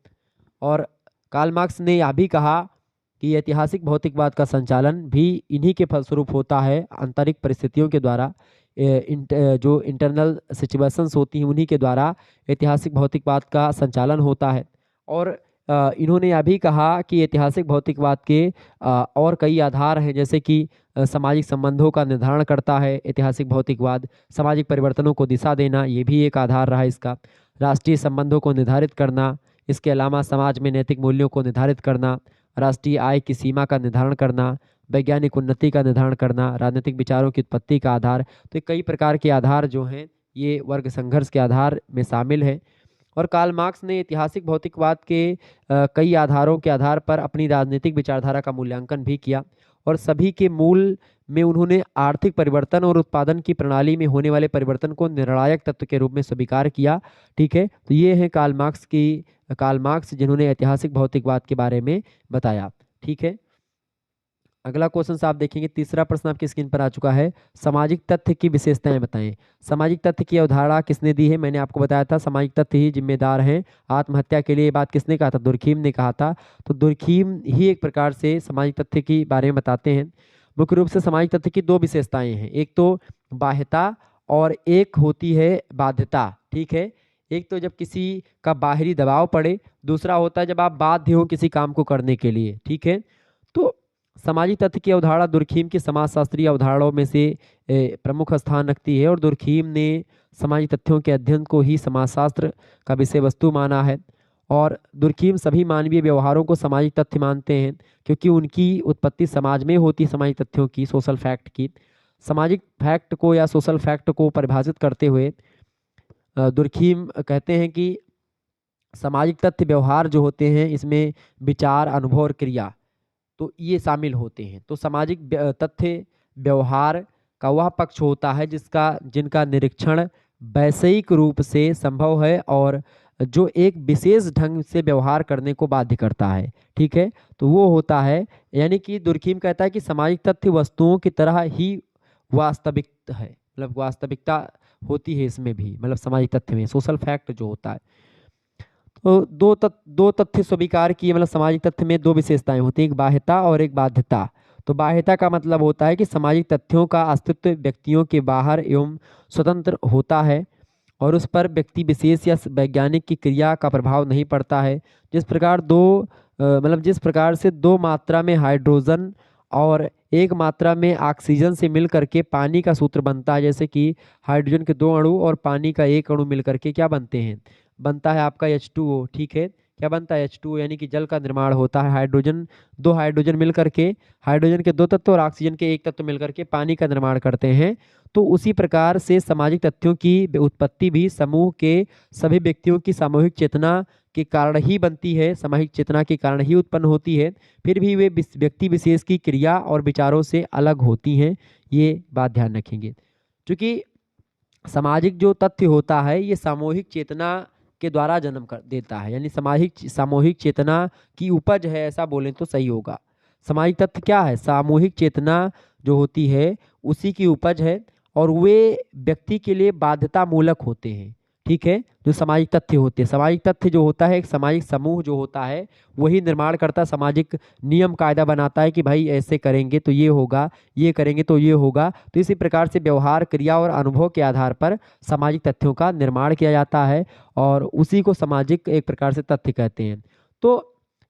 और कार्ल मार्क्स ने यह भी कहा कि ऐतिहासिक भौतिकवाद का संचालन भी इन्हीं के फलस्वरूप होता है, आंतरिक परिस्थितियों के द्वारा। जो इंटरनल सिचुएशंस होती हैं उन्हीं के द्वारा ऐतिहासिक भौतिकवाद का संचालन होता है। और इन्होंने यह भी कहा कि ऐतिहासिक भौतिकवाद के और कई आधार हैं, जैसे कि सामाजिक संबंधों का निर्धारण करता है ऐतिहासिक भौतिकवाद। सामाजिक परिवर्तनों को दिशा देना, ये भी एक आधार रहा इसका। राष्ट्रीय संबंधों को निर्धारित करना, इसके अलावा समाज में नैतिक मूल्यों को निर्धारित करना, राष्ट्रीय आय की सीमा का निर्धारण करना, वैज्ञानिक उन्नति का निर्धारण करना, राजनीतिक विचारों की उत्पत्ति का आधार। तो कई प्रकार के आधार जो हैं ये वर्ग संघर्ष के आधार में शामिल है। और कार्ल मार्क्स ने ऐतिहासिक भौतिकवाद के कई आधारों के आधार पर अपनी राजनीतिक विचारधारा का मूल्यांकन भी किया। और सभी के मूल में उन्होंने आर्थिक परिवर्तन और उत्पादन की प्रणाली में होने वाले परिवर्तन को निर्णायक तत्व के रूप में स्वीकार किया। ठीक है। तो ये है कार्ल मार्क्स जिन्होंने ऐतिहासिक भौतिकवाद के बारे में बताया। ठीक है। अगला क्वेश्चन आप देखेंगे, तीसरा प्रश्न आपकी स्क्रीन पर आ चुका है। सामाजिक तथ्य की विशेषताएं बताएं। सामाजिक तथ्य की अवधारणा किसने दी है? मैंने आपको बताया था सामाजिक तथ्य ही जिम्मेदार हैं आत्महत्या के लिए। ये बात किसने कहा था? दुर्खीम ने कहा था। तो दुर्खीम ही एक प्रकार से सामाजिक तथ्य के बारे में बताते हैं। मुख्य रूप से सामाजिक तथ्य की दो विशेषताएं हैं, एक तो बाह्यता और एक होती है बाध्यता। ठीक है। एक तो जब किसी का बाहरी दबाव पड़े, दूसरा होता है जब आप बाध्य हो किसी काम को करने के लिए। ठीक है। तो सामाजिक तथ्य की अवधारणा दुर्खीम की समाजशास्त्रीय अवधारणाओं में से प्रमुख स्थान रखती है। और दुर्खीम ने सामाजिक तथ्यों के अध्ययन को ही समाजशास्त्र का विषय वस्तु माना है। और दुर्खीम सभी मानवीय व्यवहारों को सामाजिक तथ्य मानते हैं, क्योंकि उनकी उत्पत्ति समाज में होती है। सामाजिक तथ्यों की, सोशल फैक्ट की, सामाजिक फैक्ट को या सोशल फैक्ट को परिभाषित करते हुए दुर्खीम कहते हैं कि सामाजिक तथ्य व्यवहार जो होते हैं, इसमें विचार, अनुभव और क्रिया, तो ये शामिल होते हैं। तो सामाजिक तथ्य व्यवहार का वह पक्ष होता है जिनका निरीक्षण वैषयिक रूप से संभव है और जो एक विशेष ढंग से व्यवहार करने को बाध्य करता है। ठीक है। तो वो होता है, यानी कि दुर्खीम कहता है कि सामाजिक तथ्य वस्तुओं की तरह ही वास्तविक है, मतलब वास्तविकता होती है इसमें भी, मतलब सामाजिक तथ्य में सोशल फैक्ट जो होता है। तो दो तथ्य स्वीकार किए, मतलब सामाजिक तथ्य में दो विशेषताएं होती हैं, एक बाह्यता और एक बाध्यता। तो बाह्यता का मतलब होता है कि सामाजिक तथ्यों का अस्तित्व व्यक्तियों के बाहर एवं स्वतंत्र होता है और उस पर व्यक्ति विशेष या वैज्ञानिक की क्रिया का प्रभाव नहीं पड़ता है। जिस प्रकार से दो मात्रा में हाइड्रोजन और एक मात्रा में ऑक्सीजन से मिल करके पानी का सूत्र बनता है, जैसे कि हाइड्रोजन के दो अणु और पानी का एक अणु मिल करके क्या बनते हैं? बनता है आपका H2O। ठीक है। क्या बनता है? H2O, यानी कि जल का निर्माण होता है। दो हाइड्रोजन मिल करके, हाइड्रोजन के दो तत्व और ऑक्सीजन के एक तत्व मिलकर के पानी का निर्माण करते हैं। तो उसी प्रकार से सामाजिक तथ्यों की उत्पत्ति भी समूह के सभी व्यक्तियों की सामूहिक चेतना के कारण ही बनती है, सामूहिक चेतना के कारण ही उत्पन्न होती है। फिर भी वे व्यक्ति विशेष की क्रिया और विचारों से अलग होती हैं। ये बात ध्यान रखेंगे, क्योंकि सामाजिक जो तथ्य होता है ये सामूहिक चेतना के द्वारा जन्म कर देता है, यानी सामूहिक चेतना की उपज है, ऐसा बोलें तो सही होगा। सामाजिक तथ्य क्या है? सामूहिक चेतना जो होती है उसी की उपज है, और वे व्यक्ति के लिए बाध्यता मूलक होते हैं। ठीक है, जो सामाजिक तथ्य होते हैं, सामाजिक तथ्य जो होता है एक सामाजिक समूह जो होता है वही निर्माण करता, सामाजिक नियम कायदा बनाता है कि भाई ऐसे करेंगे तो ये होगा, ये करेंगे तो ये होगा। तो इसी प्रकार से व्यवहार, क्रिया और अनुभव के आधार पर सामाजिक तथ्यों का निर्माण किया जाता है, और उसी को सामाजिक एक प्रकार से तथ्य कहते हैं। तो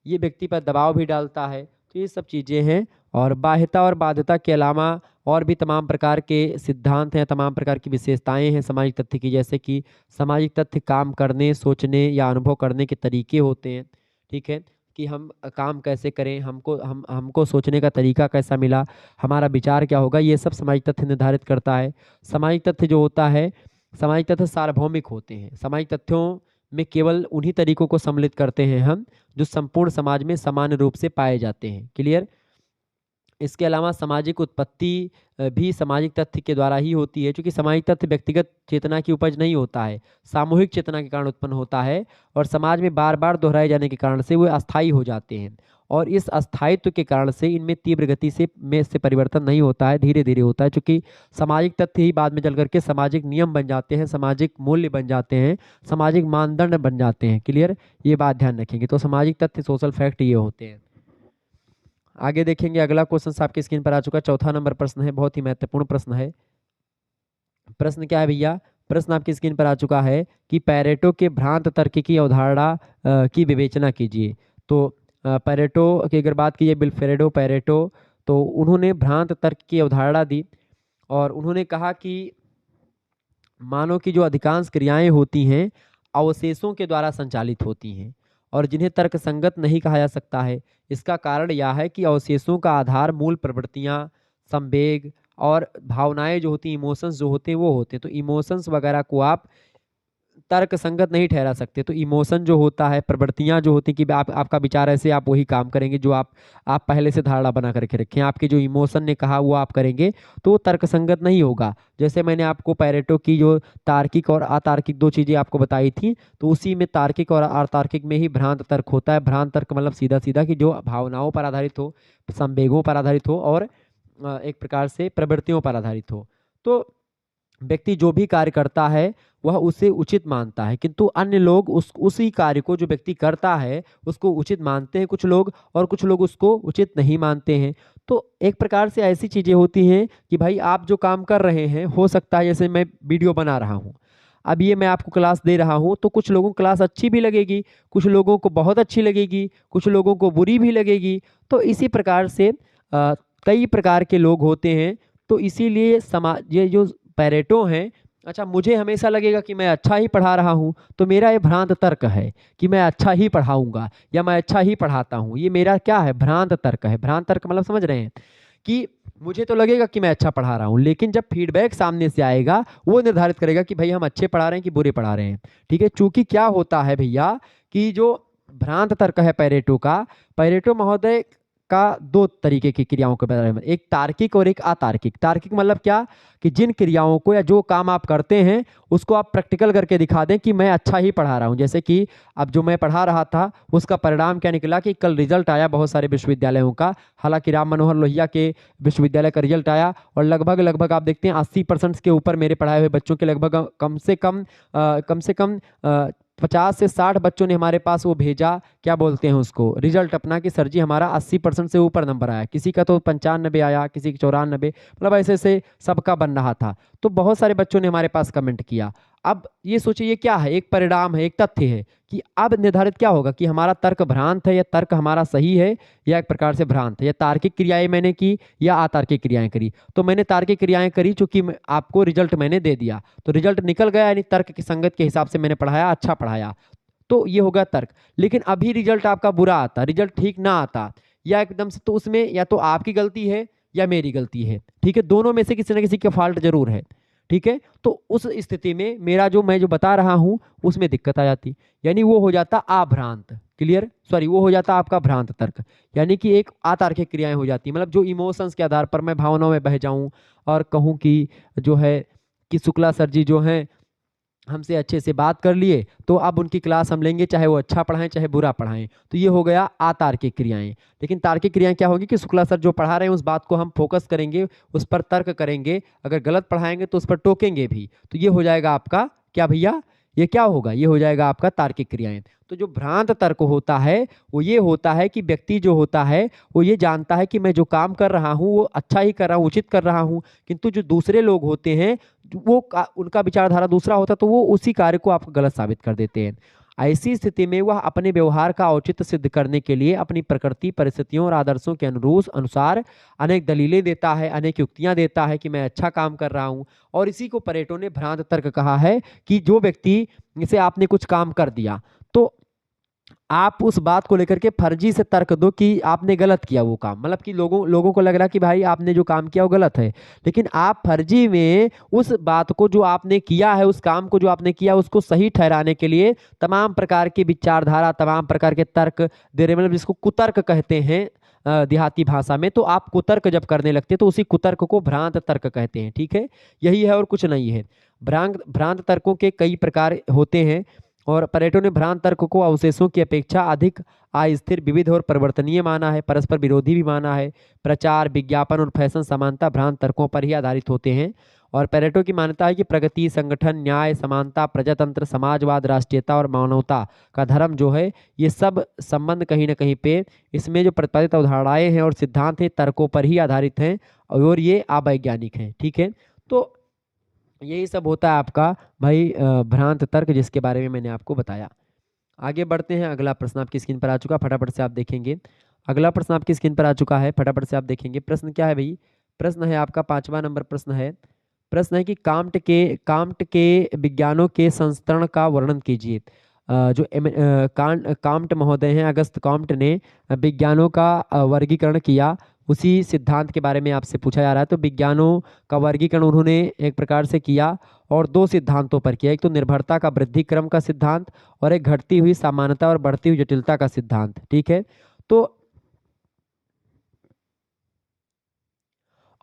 ये व्यक्ति पर दबाव भी डालता है। तो ये सब चीज़ें हैं, और बाह्यता और बाध्यता के अलावा और भी तमाम प्रकार के सिद्धांत हैं, तमाम प्रकार की विशेषताएं हैं सामाजिक तथ्य की, जैसे कि सामाजिक तथ्य काम करने, सोचने या अनुभव करने के तरीके होते हैं। ठीक है, कि हम काम कैसे करें, हमको सोचने का तरीका कैसा मिला, हमारा विचार क्या होगा, ये सब सामाजिक तथ्य निर्धारित करता है। सामाजिक तथ्य जो होता है, सामाजिक तथ्य सार्वभौमिक होते हैं। सामाजिक तथ्यों में केवल उन्हीं तरीकों को सम्मिलित करते हैं हम जो संपूर्ण समाज में सामान्य रूप से पाए जाते हैं। क्लियर? इसके अलावा सामाजिक उत्पत्ति भी सामाजिक तथ्य के द्वारा ही होती है, क्योंकि सामाजिक तथ्य व्यक्तिगत चेतना की उपज नहीं होता है, सामूहिक चेतना के कारण उत्पन्न होता है, और समाज में बार बार दोहराए जाने के कारण से वे अस्थायी हो जाते हैं। और इस अस्थायित्व के कारण से इनमें तीव्र गति से परिवर्तन नहीं होता है, धीरे धीरे होता है, क्योंकि सामाजिक तथ्य ही बाद में चल करके सामाजिक नियम बन जाते हैं, सामाजिक मूल्य बन जाते हैं, सामाजिक मानदंड बन जाते हैं। क्लियर? ये बात ध्यान रखेंगे। तो सामाजिक तथ्य, सोशल फैक्ट ये होते हैं। आगे देखेंगे, अगला क्वेश्चन आपकी स्क्रीन पर आ चुका है। चौथा नंबर प्रश्न है, बहुत ही महत्वपूर्ण प्रश्न है। प्रश्न क्या है भैया? प्रश्न आपकी स्क्रीन पर आ चुका है कि पैरेटो के भ्रांत तर्क की अवधारणा की विवेचना कीजिए। तो पैरेटो की अगर बात कीजिए, विल्फ्रेडो पैरेटो, तो उन्होंने भ्रांत तर्क की अवधारणा दी, और उन्होंने कहा कि मानव की जो अधिकांश क्रियाएं होती हैं अवशेषों के द्वारा संचालित होती हैं, और जिन्हें तर्क संगत नहीं कहा जा सकता है। इसका कारण यह है कि अवशेषों का आधार मूल प्रवृत्तियां, संवेग और भावनाएं जो होती हैं, इमोशंस जो होते हैं वो होते हैं। तो इमोशंस वगैरह को आप तर्क संगत नहीं ठहरा सकते। तो इमोशन जो होता है, प्रवृत्तियां जो होती हैं कि आपका विचार ऐसे, आप वही काम करेंगे जो आप पहले से धारणा बना करके रखें, आपके जो इमोशन ने कहा वो आप करेंगे, तो वो तर्क संगत नहीं होगा। जैसे मैंने आपको पैरेटो की जो तार्किक और अतार्किक दो चीजें आपको बताई थी, तो उसी में तार्किक और अतार्किक में ही भ्रांत तर्क होता है। भ्रांत तर्क मतलब सीधा सीधा कि जो भावनाओं पर आधारित हो, संवेगों पर आधारित हो, और एक प्रकार से प्रवृत्तियों पर आधारित हो। तो व्यक्ति जो भी कार्य करता है वह उसे उचित मानता है, किंतु अन्य लोग उसी कार्य को जो व्यक्ति करता है उसको उचित मानते हैं कुछ लोग, और कुछ लोग उसको उचित नहीं मानते हैं। तो एक प्रकार से ऐसी चीजें होती हैं कि भाई आप जो काम कर रहे हैं, हो सकता है जैसे मैं वीडियो बना रहा हूँ, अब ये मैं आपको क्लास दे रहा हूँ, तो कुछ लोगों को क्लास अच्छी भी लगेगी, कुछ लोगों को बहुत अच्छी लगेगी, कुछ लोगों को बुरी भी लगेगी। तो इसी प्रकार से कई प्रकार के लोग होते हैं। तो इसीलिए समाज, ये जो पैरेटो हैं, अच्छा मुझे हमेशा लगेगा कि मैं अच्छा ही पढ़ा रहा हूँ, तो मेरा ये भ्रांत तर्क है कि मैं अच्छा ही पढ़ाऊंगा या मैं अच्छा ही पढ़ाता हूँ। ये मेरा क्या है? भ्रांत तर्क है। भ्रांत तर्क मतलब समझ रहे हैं कि मुझे तो लगेगा कि मैं अच्छा पढ़ा रहा हूँ, लेकिन जब फीडबैक सामने से आएगा वो निर्धारित करेगा कि भाई हम अच्छे पढ़ा रहे हैं कि बुरे पढ़ा रहे हैं। ठीक है, चूंकि क्या होता है भैया कि जो भ्रांत तर्क है पैरेटो का, पैरेटो महोदय का दो तरीके की क्रियाओं के बारे में, एक तार्किक और एक अतार्किक। तार्किक मतलब क्या कि जिन क्रियाओं को या जो काम आप करते हैं उसको आप प्रैक्टिकल करके दिखा दें कि मैं अच्छा ही पढ़ा रहा हूं। जैसे कि अब जो मैं पढ़ा रहा था उसका परिणाम क्या निकला कि कल रिजल्ट आया बहुत सारे विश्वविद्यालयों का, हालांकि राम मनोहर लोहिया के विश्वविद्यालय का रिजल्ट आया, और लगभग आप देखते हैं 80% के ऊपर मेरे पढ़ाए हुए बच्चों के लगभग कम से कम 50 से 60 बच्चों ने हमारे पास वो भेजा, क्या बोलते हैं उसको, रिजल्ट अपना, कि सर जी हमारा 80% से ऊपर नंबर आया। किसी का तो 95 आया, किसी का 94, मतलब ऐसे ऐसे सबका बन रहा था। तो बहुत सारे बच्चों ने हमारे पास कमेंट किया। अब ये सोचिए ये क्या है? एक परिणाम है, एक तथ्य है कि अब निर्धारित क्या होगा कि हमारा तर्क भ्रांत है या तर्क हमारा सही है, या एक प्रकार से भ्रांत है, या तार्किक क्रियाएं मैंने की या अतार्किक क्रियाएं करी। तो मैंने तार्किक क्रियाएं करी, चूंकि आपको रिजल्ट मैंने दे दिया, तो रिजल्ट निकल गया, यानी तर्क की संगत के हिसाब से मैंने पढ़ाया, अच्छा पढ़ाया, तो ये होगा तर्क। लेकिन अभी रिजल्ट आपका बुरा आता, रिजल्ट ठीक ना आता, या एकदम से, तो उसमें या तो आपकी गलती है या मेरी गलती है। ठीक है, दोनों में से किसी ना किसी का फॉल्ट जरूर है। ठीक है, तो उस स्थिति में मेरा जो मैं जो बता रहा हूं उसमें दिक्कत आ जाती, यानी वो हो जाता अभ्रांत। क्लियर? सॉरी, वो हो जाता आपका भ्रांत तर्क, यानी कि एक अतार्किक क्रियाएं हो जाती, मतलब जो इमोशंस के आधार पर मैं भावनाओं में बह जाऊं और कहूं कि जो है कि शुक्ला सर जी जो हैं हमसे अच्छे से बात कर लिए तो अब उनकी क्लास हम लेंगे, चाहे वो अच्छा पढ़ाएं चाहे बुरा पढ़ाएं। तो ये हो गया अतार्किक क्रियाएं। लेकिन तार्किक क्रियाएं क्या होगी कि शुक्ला सर जो पढ़ा रहे हैं उस बात को हम फोकस करेंगे, उस पर तर्क करेंगे, अगर गलत पढ़ाएंगे तो उस पर टोकेंगे भी। तो ये हो जाएगा आपका क्या भैया, ये क्या होगा, ये हो जाएगा आपका तार्किक क्रियाएं। तो जो भ्रांत तर्क होता है वो ये होता है कि व्यक्ति जो होता है वो ये जानता है कि मैं जो काम कर रहा हूँ वो अच्छा ही कर रहा हूँ, उचित कर रहा हूँ, किंतु जो दूसरे लोग होते हैं वो उनका विचारधारा दूसरा होता है, तो वो उसी कार्य को आपको गलत साबित कर देते हैं। ऐसी स्थिति में वह अपने व्यवहार का औचित्य सिद्ध करने के लिए अपनी प्रकृति, परिस्थितियों और आदर्शों के अनुसार अनेक दलीलें देता है, अनेक युक्तियां देता है कि मैं अच्छा काम कर रहा हूं। और इसी को परेटो ने भ्रांत तर्क कहा है कि जो व्यक्ति, जैसे आपने कुछ काम कर दिया तो आप उस बात को लेकर के फर्जी से तर्क दो कि आपने गलत किया वो काम, मतलब कि लोगों लोगों को लग रहा कि भाई आपने जो काम किया वो गलत है, लेकिन आप फर्जी में उस बात को जो आपने किया है, उस काम को जो आपने किया उसको सही ठहराने के लिए तमाम प्रकार की विचारधारा, तमाम प्रकार के तर्क दे रहे, मतलब जिसको कुतर्क कहते हैं देहाती भाषा में। तो आप कुतर्क जब करने लगते हैं तो उसी कुतर्क को भ्रांत तर्क कहते हैं। ठीक है, यही है और कुछ नहीं है। भ्रांत भ्रांत तर्कों के कई प्रकार होते हैं और परेटो ने भ्रांत तर्क को अवशेषों की अपेक्षा अधिक अस्थिर, विविध और परिवर्तनीय माना है, परस्पर विरोधी भी माना है। प्रचार, विज्ञापन और फैशन समानता भ्रांत तर्कों पर ही आधारित होते हैं। और पेरेटो की मान्यता है कि प्रगति, संगठन, न्याय, समानता, प्रजातंत्र, समाजवाद, राष्ट्रीयता और मानवता का धर्म जो है, ये सब संबंध कहीं ना कहीं पे इसमें जो प्रतिपादित अवधारणाएं हैं और सिद्धांत हैं तर्कों पर ही आधारित हैं और ये अवैज्ञानिक हैं। ठीक है, तो यही सब होता है आपका भाई भ्रांत तर्क, जिसके बारे में मैंने आपको बताया। आगे बढ़ते हैं, अगला प्रश्न आपकी स्क्रीन पर आ चुका, फटाफट से आप देखेंगे। अगला प्रश्न आपकी स्क्रीन पर आ चुका है, फटाफट से आप देखेंगे। प्रश्न क्या है भाई, प्रश्न है आपका 5वां नंबर प्रश्न है। प्रश्न है कि काम्ट के विज्ञानों के संस्करण का वर्णन कीजिए। काम्ट महोदय हैं, अगस्त काम्ट ने विज्ञानों का वर्गीकरण किया, उसी सिद्धांत के बारे में आपसे पूछा जा रहा है। तो विज्ञानों का वर्गीकरण उन्होंने एक प्रकार से किया और दो सिद्धांतों पर किया, एक तो निर्भरता का वृद्धि क्रम का सिद्धांत और एक घटती हुई सामान्यता और बढ़ती हुई जटिलता का सिद्धांत। ठीक है, तो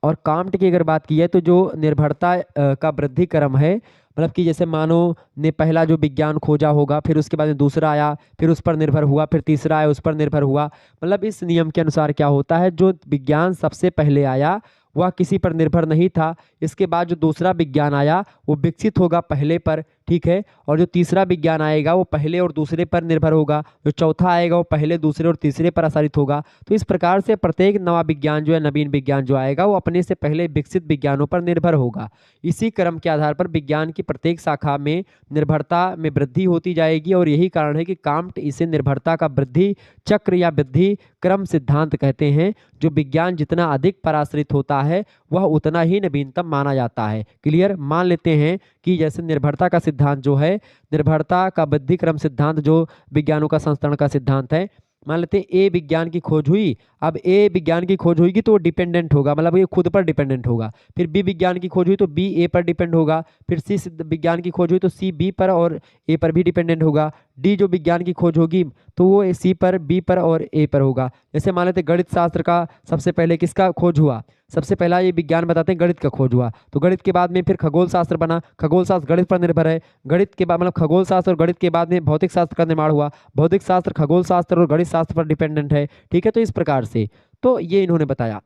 और काम्ट की अगर बात की है तो जो निर्भरता का वृद्धि क्रम है, मतलब कि जैसे मानो ने पहला जो विज्ञान खोजा होगा, फिर उसके बाद में दूसरा आया, फिर उस पर निर्भर हुआ, फिर तीसरा आया उस पर निर्भर हुआ। मतलब इस नियम के अनुसार क्या होता है, जो विज्ञान सबसे पहले आया वह किसी पर निर्भर नहीं था, इसके बाद जो दूसरा विज्ञान आया वो विकसित होगा पहले पर। ठीक है, और जो तीसरा विज्ञान आएगा वो पहले और दूसरे पर निर्भर होगा, जो चौथा आएगा वो पहले, दूसरे और तीसरे पर आधारित होगा। तो इस प्रकार से प्रत्येक नवा विज्ञान जो है, नवीन विज्ञान जो आएगा वो अपने से पहले विकसित विज्ञानों पर निर्भर होगा। इसी क्रम के आधार पर विज्ञान की प्रत्येक शाखा में निर्भरता में वृद्धि होती जाएगी और यही कारण है कि काम्ट इसे निर्भरता का वृद्धि चक्र या वृद्धि क्रम सिद्धांत कहते हैं। जो विज्ञान जितना अधिक पराश्रित होता है वह उतना ही नवीनतम माना जाता है। क्लियर, मान लेते हैं कि जैसे निर्भरता का सिद्धांत जो है, निर्भरता का वृद्धि क्रम सिद्धांत जो विज्ञानों का संस्करण का सिद्धांत है, मान लेते हैं ए विज्ञान की खोज हुई, अब ए विज्ञान की खोज होगी तो वो डिपेंडेंट होगा, मतलब ये खुद पर डिपेंडेंट होगा। फिर बी विज्ञान की खोज हुई तो बी ए पर डिपेंड होगा, फिर सी विज्ञान की खोज हुई तो सी बी पर और ए पर भी डिपेंडेंट होगा। डी जो विज्ञान की खोज होगी तो वो सी पर, बी पर और ए पर होगा। जैसे मान लेते गणित शास्त्र का सबसे पहले किसका खोज हुआ, सबसे पहला ये विज्ञान बताते हैं गणित का खोज हुआ, तो गणित के बाद में फिर खगोल शास्त्र बना, खगोल शास्त्र गणित पर निर्भर है। गणित के बाद मतलब खगोल शास्त्र और गणित के बाद में भौतिक शास्त्र का निर्माण हुआ, भौतिक शास्त्र खगोल शास्त्र और गणित शास्त्र पर डिपेंडेंट है। ठीक है, तो इस प्रकार से तो ये इन्होंने बताया।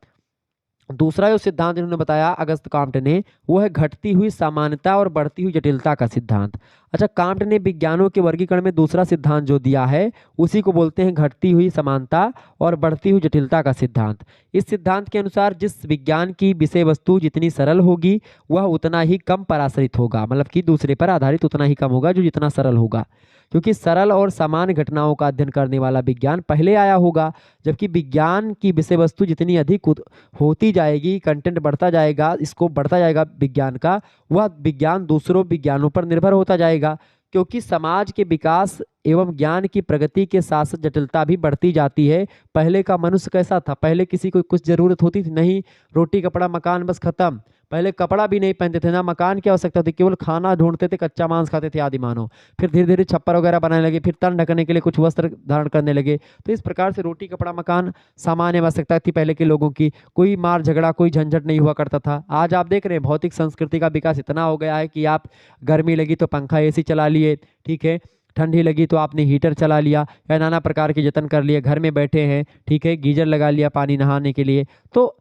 दूसरा जो सिद्धांत इन्होंने बताया अगस्त काम्ट ने, वो है घटती हुई सामान्यता और बढ़ती हुई जटिलता का सिद्धांत। अच्छा, काम्ट ने विज्ञानों के वर्गीकरण में दूसरा सिद्धांत जो दिया है उसी को बोलते हैं घटती हुई समानता और बढ़ती हुई जटिलता का सिद्धांत। इस सिद्धांत के अनुसार जिस विज्ञान की विषय वस्तु जितनी सरल होगी वह उतना ही कम पराश्रित होगा, मतलब कि दूसरे पर आधारित उतना ही कम होगा जो जितना सरल होगा, क्योंकि सरल और सामान्य घटनाओं का अध्ययन करने वाला विज्ञान पहले आया होगा। जबकि विज्ञान की विषय वस्तु जितनी अधिक होती जाएगी, कंटेंट बढ़ता जाएगा, स्कोप बढ़ता जाएगा विज्ञान का, वह विज्ञान दूसरों विज्ञानों पर निर्भर होता जाएगा। क्योंकि समाज के विकास एवं ज्ञान की प्रगति के साथ साथ जटिलता भी बढ़ती जाती है। पहले का मनुष्य कैसा था? पहले किसी को कुछ जरूरत होती थी? नहीं, रोटी कपड़ा मकान बस खत्म। पहले कपड़ा भी नहीं पहनते थे, ना मकान की आवश्यकता थी, केवल खाना ढूंढते थे, कच्चा मांस खाते थे आदि मानव। फिर धीरे धीरे छप्पर वगैरह बनाने लगे, फिर तन ढकने के लिए कुछ वस्त्र धारण करने लगे। तो इस प्रकार से रोटी कपड़ा मकान सामान्य आवश्यकता थी पहले के लोगों की। कोई मार झगड़ा कोई झंझट नहीं हुआ करता था। आज आप देख रहे हैं भौतिक संस्कृति का विकास इतना हो गया है कि आप गर्मी लगी तो पंखा एसी चला लिए, ठीक है, ठंडी लगी तो आपने हीटर चला लिया, या नाना प्रकार के जतन कर लिए, घर में बैठे हैं, ठीक है, गीजर लगा लिया पानी नहाने के लिए। तो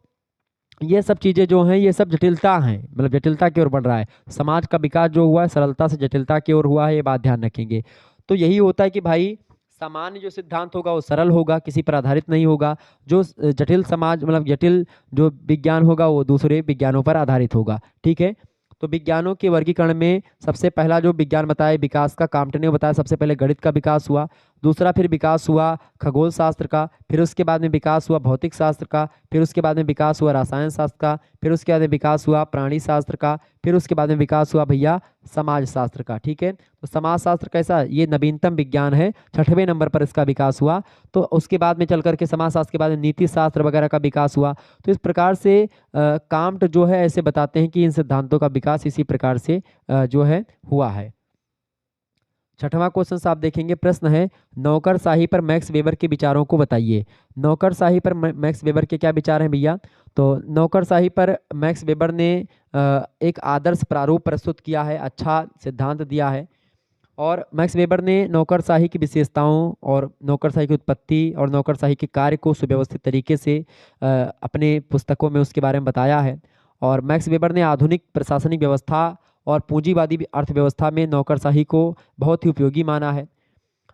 ये सब चीज़ें जो हैं ये सब जटिलता हैं, मतलब जटिलता की ओर बढ़ रहा है। समाज का विकास जो हुआ है सरलता से जटिलता की ओर हुआ है, ये बात ध्यान रखेंगे। तो यही होता है कि भाई सामान्य जो सिद्धांत होगा वो सरल होगा, किसी पर आधारित नहीं होगा। जो जटिल समाज मतलब जटिल जो विज्ञान होगा वो दूसरे विज्ञानों पर आधारित होगा, ठीक है। तो विज्ञानों के वर्गीकरण में सबसे पहला जो विज्ञान बताया विकास का, काम्टे ने बताया, सबसे पहले गणित का विकास हुआ। दूसरा फिर विकास हुआ खगोल शास्त्र का, फिर उसके बाद में विकास हुआ भौतिक शास्त्र का, फिर उसके बाद में विकास हुआ रसायन शास्त्र का, फिर उसके बाद में विकास हुआ प्राणी शास्त्र का, फिर उसके बाद में विकास हुआ भैया समाज शास्त्र का, ठीक है। तो समाज शास्त्र कैसा, ये नवीनतम विज्ञान है, 6वें नंबर पर इसका विकास हुआ। तो उसके बाद में चल करके समाज शास्त्र के बाद में नीति शास्त्र वगैरह का विकास हुआ। तो इस प्रकार से काम्ट जो है ऐसे बताते हैं कि इन सिद्धांतों का विकास इसी प्रकार से जो है हुआ है। 6वां क्वेश्चन आप देखेंगे, प्रश्न है नौकरशाही पर मैक्स वेबर के विचारों को बताइए। नौकरशाही पर मैक्स वेबर के क्या विचार हैं भैया? तो नौकरशाही पर मैक्स वेबर ने एक आदर्श प्रारूप प्रस्तुत किया है, अच्छा सिद्धांत दिया है। और मैक्स वेबर ने नौकरशाही की विशेषताओं और नौकरशाही की उत्पत्ति और नौकरशाही के कार्य को सुव्यवस्थित तरीके से अपने पुस्तकों में उसके बारे में बताया है। और मैक्स वेबर ने आधुनिक प्रशासनिक व्यवस्था और पूंजीवादी अर्थव्यवस्था में नौकरशाही को बहुत ही उपयोगी माना है।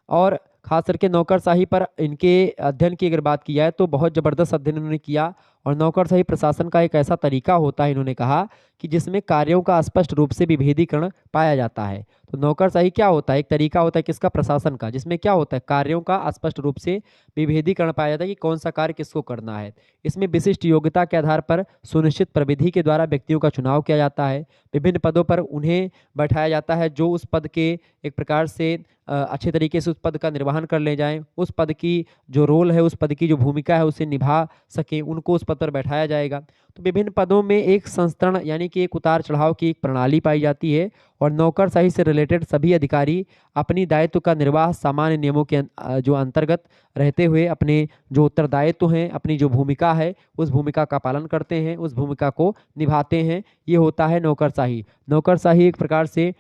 और खास करके नौकरशाही पर इनके अध्ययन की अगर बात की जाए तो बहुत ज़बरदस्त अध्ययन इन्होंने किया। और नौकरशाही प्रशासन का एक ऐसा तरीका होता है, इन्होंने कहा, कि जिसमें कार्यों का स्पष्ट रूप से विभेदीकरण पाया जाता है। तो नौकरशाही क्या होता है? एक तरीका होता है किसका? प्रशासन का, जिसमें क्या होता है कार्यों का स्पष्ट रूप से विभेदीकरण पाया जाता है कि कौन सा कार्य किसको करना है। इसमें विशिष्ट योग्यता के आधार पर सुनिश्चित प्रविधि के द्वारा व्यक्तियों का चुनाव किया जाता है। विभिन्न पदों पर उन्हें बैठाया जाता है जो उस पद के एक प्रकार से अच्छे तरीके से उस पद का निर्वहन कर ले जाएं, उस पद की जो रोल है, उस पद की जो भूमिका है उसे निभा सकें, उनको उस पद पर बैठाया जाएगा। तो विभिन्न पदों में एक संस्तरण यानी कि एक उतार चढ़ाव की एक प्रणाली पाई जाती है। और नौकरशाही से रिलेटेड सभी अधिकारी अपनी दायित्व का निर्वाह सामान्य नियमों के जो अंतर्गत रहते हुए अपने जो उत्तरदायित्व हैं, अपनी जो भूमिका है उस भूमिका का पालन करते हैं, उस भूमिका को निभाते हैं। ये होता है नौकरशाही। नौकरशाही एक प्रकार से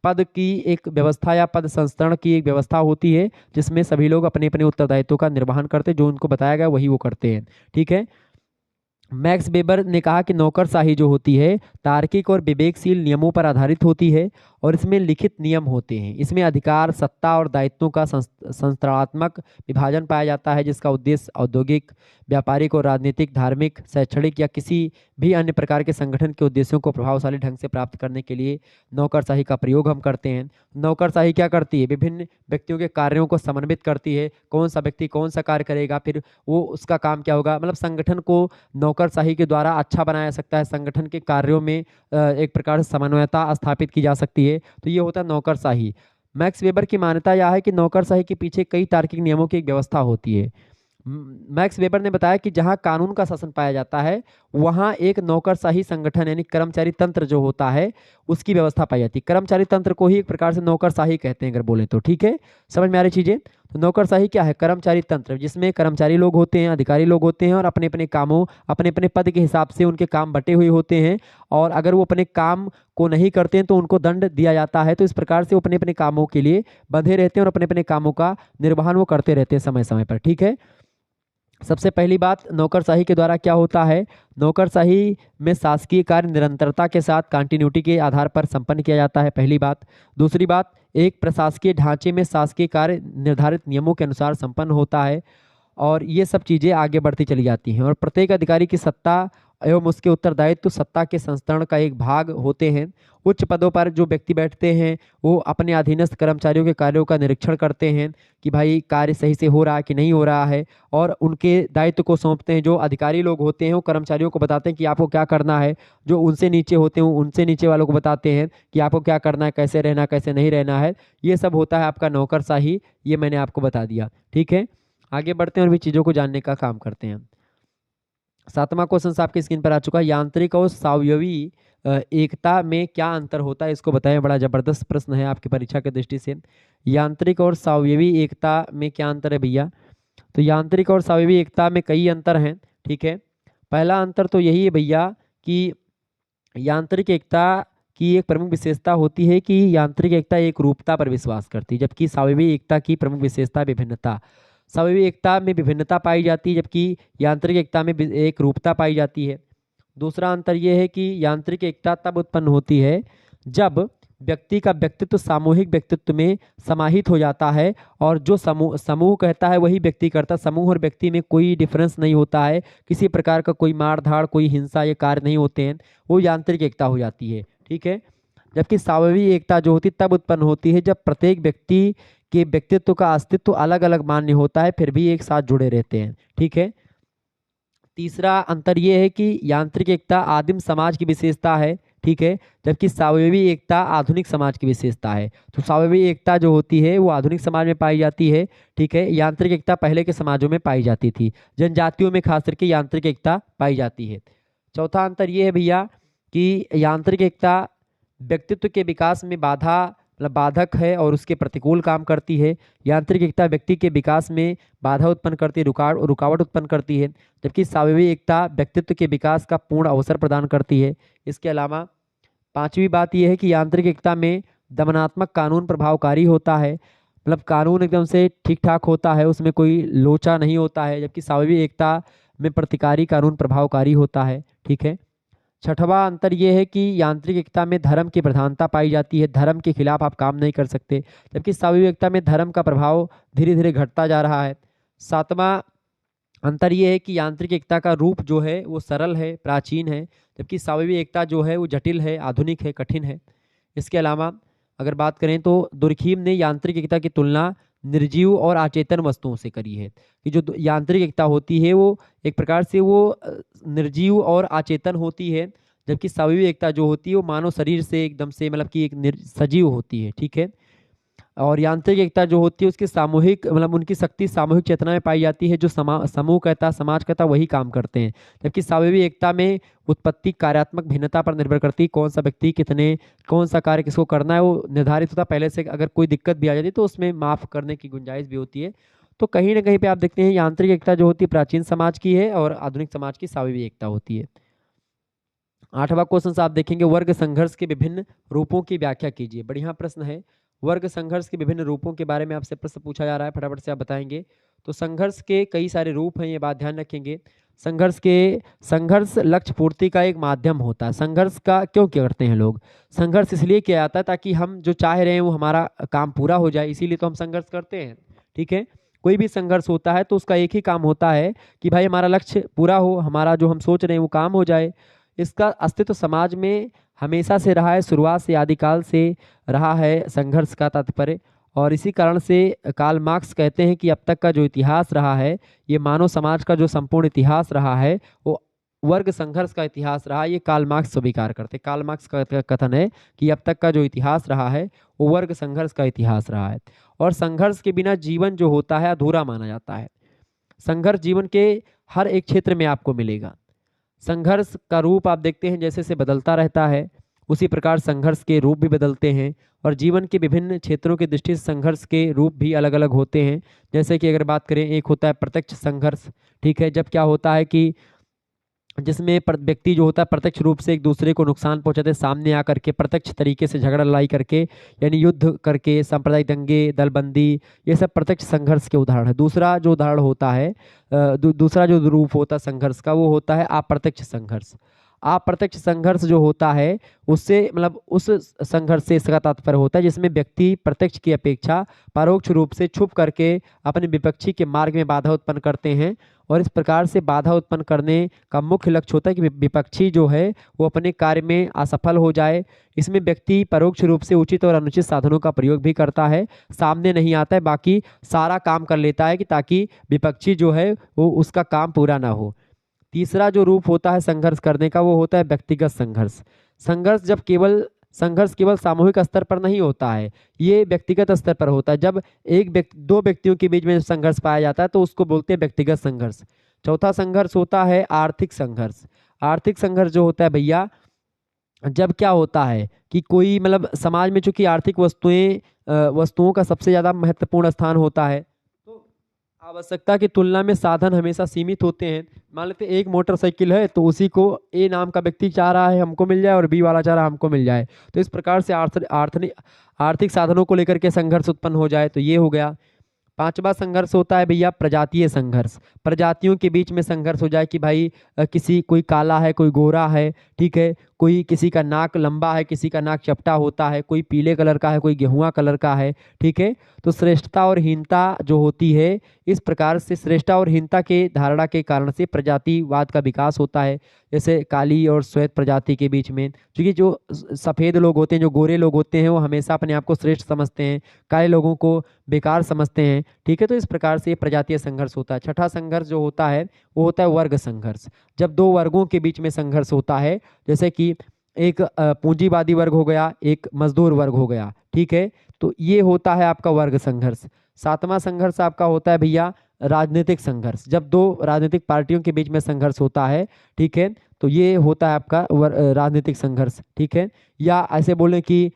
पद की एक व्यवस्था या पद संस्तरण की एक व्यवस्था होती है जिसमें सभी लोग अपने अपने उत्तरदायित्व का निर्वहन करते हैं, जो उनको बताया गया वही वो करते हैं, ठीक है। मैक्स वेबर ने कहा कि नौकरशाही जो होती है तार्किक और विवेकशील नियमों पर आधारित होती है और इसमें लिखित नियम होते हैं। इसमें अधिकार, सत्ता और दायित्वों का संस्थानात्मक विभाजन पाया जाता है जिसका उद्देश्य औद्योगिक, व्यापारिक और राजनीतिक, धार्मिक, शैक्षणिक या किसी भी अन्य प्रकार के संगठन के उद्देश्यों को प्रभावशाली ढंग से प्राप्त करने के लिए नौकरशाही का प्रयोग हम करते हैं। नौकरशाही क्या करती है? विभिन्न व्यक्तियों के कार्यों को समन्वित करती है। कौन सा व्यक्ति कौन सा कार्य करेगा, फिर वो उसका काम क्या होगा, मतलब संगठन को नौकरशाही के द्वारा अच्छा बनाया जा सकता है। संगठन के कार्यों में एक प्रकार से समन्वयता स्थापित की जा सकती है। तो ये होता है नौकरशाही। मैक्स वेबर की मान्यता यह है कि नौकरशाही के पीछे कई तार्किक नियमों की एक व्यवस्था होती है। मैक्स वेबर ने बताया कि जहां कानून का शासन पाया जाता है वहां एक नौकरशाही संगठन यानी कर्मचारी तंत्र जो होता है उसकी व्यवस्था पाई जाती है। कर्मचारी तंत्र को ही एक प्रकार से नौकरशाही कहते हैं अगर बोले तो, ठीक है। समझ में आ रही चीजें? तो नौकरशाही क्या है? कर्मचारी तंत्र जिसमें कर्मचारी लोग होते हैं, अधिकारी लोग होते हैं और अपने अपने कामों, अपने अपने पद के हिसाब से उनके काम बटे हुए होते हैं। और अगर वो अपने काम को नहीं करते हैं तो उनको दंड दिया जाता है। तो इस प्रकार से वो अपने अपने कामों के लिए बंधे रहते हैं और अपने अपने कामों का निर्वहन वो करते रहते हैं समय समय पर, ठीक है। सबसे पहली बात, नौकरशाही के द्वारा क्या होता है? नौकरशाही में शासकीय कार्य निरंतरता के साथ कंटिन्यूटी के आधार पर संपन्न किया जाता है, पहली बात। दूसरी बात, एक प्रशासकीय ढांचे में शासकीय कार्य निर्धारित नियमों के अनुसार संपन्न होता है। और ये सब चीज़ें आगे बढ़ती चली जाती हैं। और प्रत्येक अधिकारी की सत्ता एवं उसके उत्तरदायित्व सत्ता के संस्तरण का एक भाग होते हैं। उच्च पदों पर जो व्यक्ति बैठते हैं वो अपने अधीनस्थ कर्मचारियों के कार्यों का निरीक्षण करते हैं कि भाई कार्य सही से हो रहा है कि नहीं हो रहा है, और उनके दायित्व को सौंपते हैं। जो अधिकारी लोग होते हैं वो कर्मचारियों को बताते हैं कि आपको क्या करना है, जो उनसे नीचे होते हैं उनसे नीचे वालों को बताते हैं कि आपको क्या करना है, कैसे रहना, कैसे नहीं रहना है। ये सब होता है आपका नौकरशाही। ये मैंने आपको बता दिया, ठीक है। आगे बढ़ते हैं और भी चीज़ों को जानने का काम करते हैं। 7वां क्वेश्चन आपकी स्क्रीन पर आ चुका है। यांत्रिक और सावयवी एकता में क्या अंतर होता है, इसको बताएं। बड़ा जबरदस्त प्रश्न है आपकी परीक्षा की दृष्टि से। यांत्रिक और सावयवी एकता में क्या अंतर है भैया? तो यांत्रिक और सावयवी एकता में कई अंतर हैं, ठीक है। पहला अंतर तो यही है भैया कि यांत्रिक एकता की एक प्रमुख विशेषता होती है कि यांत्रिक एकता एक रूपता पर विश्वास करती है, जबकि सावयवी एकता की प्रमुख विशेषता विभिन्नता। सावयवी एकता में विभिन्नता पाई जाती है, जबकि यांत्रिक एकता में एक रूपता पाई जाती है। दूसरा अंतर यह है कि यांत्रिक एकता तब उत्पन्न होती है जब व्यक्ति का व्यक्तित्व सामूहिक व्यक्तित्व में समाहित हो जाता है, और जो समूह समूह कहता है वही व्यक्ति करता है। समूह और व्यक्ति में कोई डिफरेंस नहीं होता है, किसी प्रकार का कोई मार धाड़, कोई हिंसा, ये कार्य नहीं होते हैं, वो यांत्रिक एकता हो जाती है, ठीक है। जबकि सावयवी एकता जो होती तब उत्पन्न होती है जब प्रत्येक व्यक्ति के व्यक्तित्व का अस्तित्व अलग अलग मान्य होता है, फिर भी एक साथ जुड़े रहते हैं, ठीक है। तीसरा अंतर यह है कि यांत्रिक एकता आदिम समाज की विशेषता है, ठीक है, जबकि सावयवी एकता आधुनिक समाज की विशेषता है। तो सावयवी एकता जो होती है वो आधुनिक समाज में पाई जाती है, ठीक है। यांत्रिक एकता पहले के समाजों में पाई जाती थी, जनजातियों में खास करके यांत्रिक एकता पाई जाती है। चौथा अंतर ये है भैया कि यांत्रिक एकता व्यक्तित्व के विकास में बाधक है और उसके प्रतिकूल काम करती है। यांत्रिक एकता व्यक्ति के विकास में बाधा उत्पन्न करती है, रुकावट उत्पन्न करती है, जबकि सावयवी एकता व्यक्तित्व के विकास का पूर्ण अवसर प्रदान करती है। इसके अलावा पांचवी बात यह है कि यांत्रिक एकता में दमनात्मक कानून प्रभावकारी होता है, मतलब कानून एकदम से ठीक ठाक होता है, उसमें कोई लोचा नहीं होता है, जबकि सावयवी एकता में प्रतिकारी कानून प्रभावकारी होता है, ठीक है। छठवां अंतर यह है कि यांत्रिक एकता में धर्म की प्रधानता पाई जाती है, धर्म के खिलाफ आप काम नहीं कर सकते, जबकि सावयवी एकता में धर्म का प्रभाव धीरे धीरे घटता जा रहा है। सातवां अंतर यह है कि यांत्रिक एकता का रूप जो है वो सरल है, प्राचीन है, जबकि सावयवी एकता जो है वो जटिल है, आधुनिक है, कठिन है। इसके अलावा अगर बात करें तो दुर्खीम ने यांत्रिक एकता की तुलना निर्जीव और अचेतन वस्तुओं से करी है, कि जो यांत्रिक एकता होती है वो एक प्रकार से वो निर्जीव और अचेतन होती है, जबकि सावयवी एकता जो होती है वो मानव शरीर से एकदम से मतलब कि एक सजीव होती है, ठीक है। और यांत्रिक एकता जो होती है उसकी सामूहिक मतलब उनकी शक्ति सामूहिक चेतना में पाई जाती है, जो समूह कहता, समाज कहता वही काम करते हैं, जबकि सावयवी एकता में उत्पत्ति कार्यात्मक भिन्नता पर निर्भर करती है। कौन सा व्यक्ति कितने कौन सा कार्य किसको करना है वो निर्धारित होता पहले से। अगर कोई दिक्कत भी आ जाती है तो उसमें माफ करने की गुंजाइश भी होती है। तो कहीं ना कहीं पे आप देखते हैं यांत्रिक एकता जो होती है प्राचीन समाज की है और आधुनिक समाज की सावयवी एकता होती है। 8वां क्वेश्चन आप देखेंगे, वर्ग संघर्ष के विभिन्न रूपों की व्याख्या कीजिए। बढ़िया प्रश्न है। वर्ग संघर्ष के विभिन्न रूपों के बारे में आपसे प्रश्न पूछा जा रहा है, फटाफट से आप बताएंगे। तो संघर्ष के कई सारे रूप हैं, ये बात ध्यान रखेंगे। संघर्ष लक्ष्य पूर्ति का एक माध्यम होता है। संघर्ष का क्यों करते हैं लोग? संघर्ष इसलिए किया जाता है ताकि हम जो चाह रहे हैं वो हमारा काम पूरा हो जाए, इसीलिए तो हम संघर्ष करते हैं, ठीक है। कोई भी संघर्ष होता है तो उसका एक ही काम होता है कि भाई हमारा लक्ष्य पूरा हो, हमारा जो हम सोच रहे हैं वो काम हो जाए। इसका अस्तित्व समाज में हमेशा से रहा है, शुरुआत से आदिकाल से रहा है संघर्ष का तात्पर्य। और इसी कारण से कार्ल मार्क्स कहते हैं कि अब तक का जो इतिहास रहा है, ये मानव समाज का जो संपूर्ण इतिहास रहा है वो वर्ग संघर्ष का इतिहास रहा। ये कार्ल मार्क्स स्वीकार करते। कार्ल मार्क्स का कथन है कि अब तक का जो इतिहास रहा है वो वर्ग संघर्ष का इतिहास रहा है, और संघर्ष के बिना जीवन जो होता है अधूरा माना जाता है। संघर्ष जीवन के हर एक क्षेत्र में आपको मिलेगा। संघर्ष का रूप आप देखते हैं जैसे से बदलता रहता है, उसी प्रकार संघर्ष के रूप भी बदलते हैं, और जीवन के विभिन्न क्षेत्रों की दृष्टि से संघर्ष के रूप भी अलग अलग होते हैं। जैसे कि अगर बात करें, एक होता है प्रत्यक्ष संघर्ष, ठीक है, जब क्या होता है कि जिसमें व्यक्ति जो होता है प्रत्यक्ष रूप से एक दूसरे को नुकसान पहुंचाते हैं, सामने आकर के प्रत्यक्ष तरीके से झगड़ा लड़ाई करके, यानी युद्ध करके, सांप्रदायिक दंगे, दलबंदी, ये सब प्रत्यक्ष संघर्ष के उदाहरण है। दूसरा जो उदाहरण होता है दूसरा जो रूप होता है संघर्ष का, वो होता है अप्रत्यक्ष संघर्ष। अप्रत्यक्ष संघर्ष जो होता है उससे मतलब उस संघर्ष से इसका तात्पर्य होता है जिसमें व्यक्ति प्रत्यक्ष की अपेक्षा परोक्ष रूप से छुप करके अपने विपक्षी के मार्ग में बाधा उत्पन्न करते हैं, और इस प्रकार से बाधा उत्पन्न करने का मुख्य लक्ष्य होता है कि विपक्षी जो है वो अपने कार्य में असफल हो जाए। इसमें व्यक्ति परोक्ष रूप से उचित और अनुचित साधनों का प्रयोग भी करता है, सामने नहीं आता है, बाकी सारा काम कर लेता है कि ताकि विपक्षी जो है वो उसका काम पूरा ना हो। तीसरा जो रूप होता है संघर्ष करने का वो होता है व्यक्तिगत संघर्ष। संघर्ष केवल सामूहिक स्तर पर नहीं होता है, ये व्यक्तिगत स्तर पर होता है। जब दो व्यक्तियों के बीच में संघर्ष पाया जाता है तो उसको बोलते हैं व्यक्तिगत संघर्ष। चौथा संघर्ष होता है आर्थिक संघर्ष। आर्थिक संघर्ष जो होता है भैया, जब क्या होता है कि कोई मतलब समाज में चूंकि आर्थिक वस्तुओं का सबसे ज़्यादा महत्वपूर्ण स्थान होता है, तो आवश्यकता की तुलना में साधन हमेशा सीमित होते हैं। मान लेते एक मोटरसाइकिल है तो उसी को ए नाम का व्यक्ति चाह रहा है हमको मिल जाए और बी वाला चाह रहा है हमको मिल जाए, तो इस प्रकार से आर्थिक साधनों को लेकर के संघर्ष उत्पन्न हो जाए, तो ये हो गया। पांचवा संघर्ष होता है भैया प्रजातीय संघर्ष। प्रजातियों के बीच में संघर्ष हो जाए कि भाई कोई काला है, कोई गोरा है, ठीक है, कोई किसी का नाक लंबा है, किसी का नाक चपटा होता है, कोई पीले कलर का है, कोई गेहुआ कलर का है, ठीक है। तो श्रेष्ठता और हीनता जो होती है, इस प्रकार से श्रेष्ठता और हीनता के धारणा के कारण से प्रजातिवाद का विकास होता है। जैसे काली और श्वेत प्रजाति के बीच में, क्योंकि जो सफ़ेद लोग होते हैं, जो गोरे लोग होते हैं, वो हमेशा अपने आप को श्रेष्ठ समझते हैं, काले लोगों को बेकार समझते हैं, ठीक है। तो इस प्रकार से प्रजातीय संघर्ष होता है। छठा संघर्ष जो होता है वो होता है वर्ग संघर्ष। जब दो वर्गों के बीच में संघर्ष होता है, जैसे कि एक पूंजीवादी वर्ग हो गया, एक मजदूर वर्ग हो गया, ठीक है, तो ये होता है आपका वर्ग संघर्ष। सातवां संघर्ष आपका होता है भैया राजनीतिक संघर्ष। जब दो राजनीतिक पार्टियों के बीच में संघर्ष होता है, ठीक है, तो ये होता है आपका राजनीतिक संघर्ष, ठीक है। या ऐसे बोले कि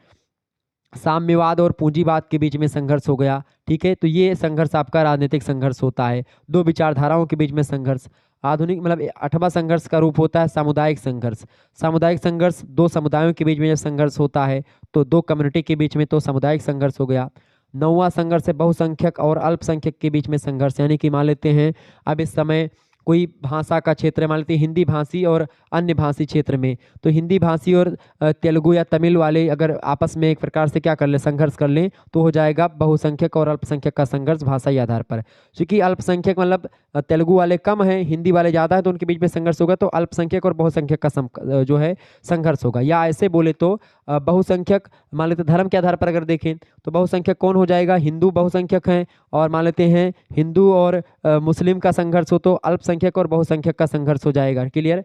साम्यवाद और पूंजीवाद के बीच में संघर्ष हो गया, ठीक है, तो ये संघर्ष आपका राजनीतिक संघर्ष होता है। दो विचारधाराओं के बीच में संघर्ष। आधुनिक मतलब आठवां संघर्ष का रूप होता है सामुदायिक संघर्ष। सामुदायिक संघर्ष दो समुदायों के बीच में जब संघर्ष होता है तो दो कम्युनिटी के बीच में तो सामुदायिक संघर्ष हो गया। नौवां संघर्ष है बहुसंख्यक और अल्पसंख्यक के बीच में संघर्ष। यानी कि मान लेते हैं अब इस समय कोई भाषा का क्षेत्र है, मान लेते हैं हिंदी भाषी और अन्य भाषी क्षेत्र में, तो हिंदी भाषी और तेलुगु या तमिल वाले अगर आपस में एक प्रकार से क्या कर ले, संघर्ष कर लें, तो हो जाएगा बहुसंख्यक और अल्पसंख्यक का संघर्ष भाषाई आधार पर। क्योंकि अल्पसंख्यक मतलब तेलुगु वाले कम हैं, हिंदी वाले ज़्यादा है, तो उनके बीच में संघर्ष होगा, तो अल्पसंख्यक और बहुसंख्यक का जो है संघर्ष होगा। या ऐसे बोले तो बहुसंख्यक मान लेते धर्म के आधार पर अगर देखें तो बहुसंख्यक कौन हो जाएगा, हिंदू बहुसंख्यक हैं, और मान लेते हैं हिंदू और मुस्लिम का संघर्ष हो तो अल्पसंख्यक और बहुसंख्यक का संघर्ष हो जाएगा। क्लियर।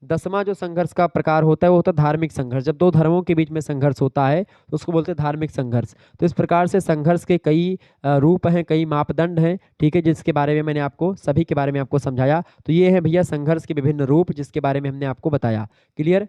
दसवां जो संघर्ष का प्रकार होता है वो होता है धार्मिक संघर्ष। जब दो धर्मों के बीच में संघर्ष होता है तो उसको बोलते हैं धार्मिक संघर्ष। तो इस प्रकार से संघर्ष के कई रूप हैं, कई मापदंड हैं, ठीक है, जिसके बारे में मैंने आपको सभी के बारे में आपको समझाया। तो ये है भैया संघर्ष के विभिन्न रूप जिसके बारे में हमने आपको बताया। क्लियर।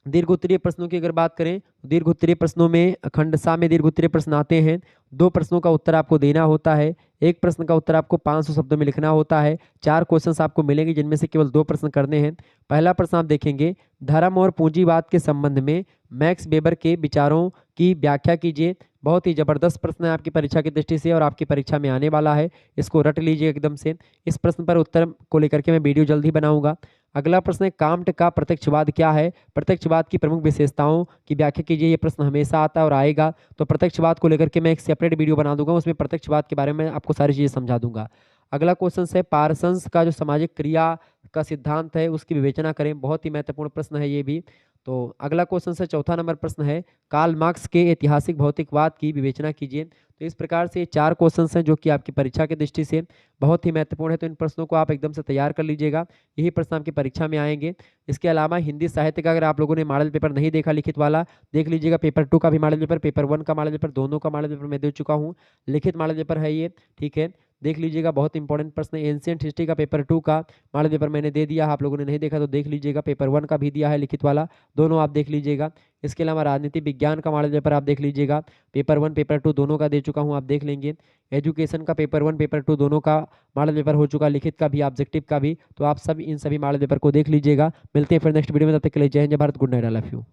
दीर्घ उत्तरीय प्रश्नों की अगर बात करें, दीर्घ उत्तरीय प्रश्नों में खंड सा में दीर्घ उत्तरीय प्रश्न आते हैं। दो प्रश्नों का उत्तर आपको देना होता है, एक प्रश्न का उत्तर आपको 500 शब्दों में लिखना होता है। 4 क्वेश्चंस आपको मिलेंगे जिनमें से केवल 2 प्रश्न करने हैं। पहला प्रश्न आप देखेंगे, धर्म और पूंजीवाद के संबंध में मैक्स वेबर के विचारों की व्याख्या कीजिए। बहुत ही जबरदस्त प्रश्न है आपकी परीक्षा की दृष्टि से और आपकी परीक्षा में आने वाला है, इसको रट लीजिए एकदम से। इस प्रश्न पर उत्तर को लेकर के मैं वीडियो जल्द ही बनाऊंगा। अगला प्रश्न है, कांट का प्रत्यक्षवाद क्या है? प्रत्यक्षवाद की प्रमुख विशेषताओं की व्याख्या कीजिए। ये प्रश्न हमेशा आता है और आएगा, तो प्रत्यक्षवाद को लेकर के मैं एक सेपरेट वीडियो बना दूंगा, उसमें प्रत्यक्षवाद के बारे में आपको सारी चीज़ें समझा दूंगा। अगला क्वेश्चन है, पारसंस का जो सामाजिक क्रिया का सिद्धांत है उसकी विवेचना करें। बहुत ही महत्वपूर्ण प्रश्न है ये भी। तो अगला क्वेश्चन है, चौथा नंबर प्रश्न है, कार्ल मार्क्स के ऐतिहासिक भौतिकवाद की विवेचना कीजिए। तो इस प्रकार से 4 क्वेश्चन हैं जो कि आपकी परीक्षा की दृष्टि से बहुत ही महत्वपूर्ण है, तो इन प्रश्नों को आप एकदम से तैयार कर लीजिएगा, यही प्रश्न आपकी परीक्षा में आएंगे। इसके अलावा हिंदी साहित्य का अगर आप लोगों ने मॉडल पेपर नहीं देखा लिखित वाला, देख लीजिएगा। पेपर 2 का भी मॉडल पेपर, पेपर 1 का मॉडल पेपर, दोनों का मॉडल पेपर मैं दे चुका हूँ। लिखित मॉडल पेपर है ये, ठीक है, देख लीजिएगा। बहुत इंपॉर्टेंट प्रश्न है। एंशिएंट हिस्ट्री का पेपर 2 का मॉडल पेपर मैंने दे दिया है, आप लोगों ने नहीं देखा तो देख लीजिएगा। पेपर 1 का भी दिया है लिखित वाला, दोनों आप देख लीजिएगा। इसके अलावा राजनीति विज्ञान का मॉडल पेपर आप देख लीजिएगा, पेपर 1 पेपर 2 दोनों का दे चुका हूं, आप देख लेंगे। एजुकेशन का पेपर 1 पेपर 2 दोनों का मॉडल पेपर हो चुका, लिखित का भी ऑब्जेक्टिव का भी, तो आप सब इन सभी मॉडल पेपर को देख लीजिएगा। मिलते हैं फिर नेक्स्ट वीडियो में, तब तक के लिए जय हिंद, जय Bharat, good night, I love you.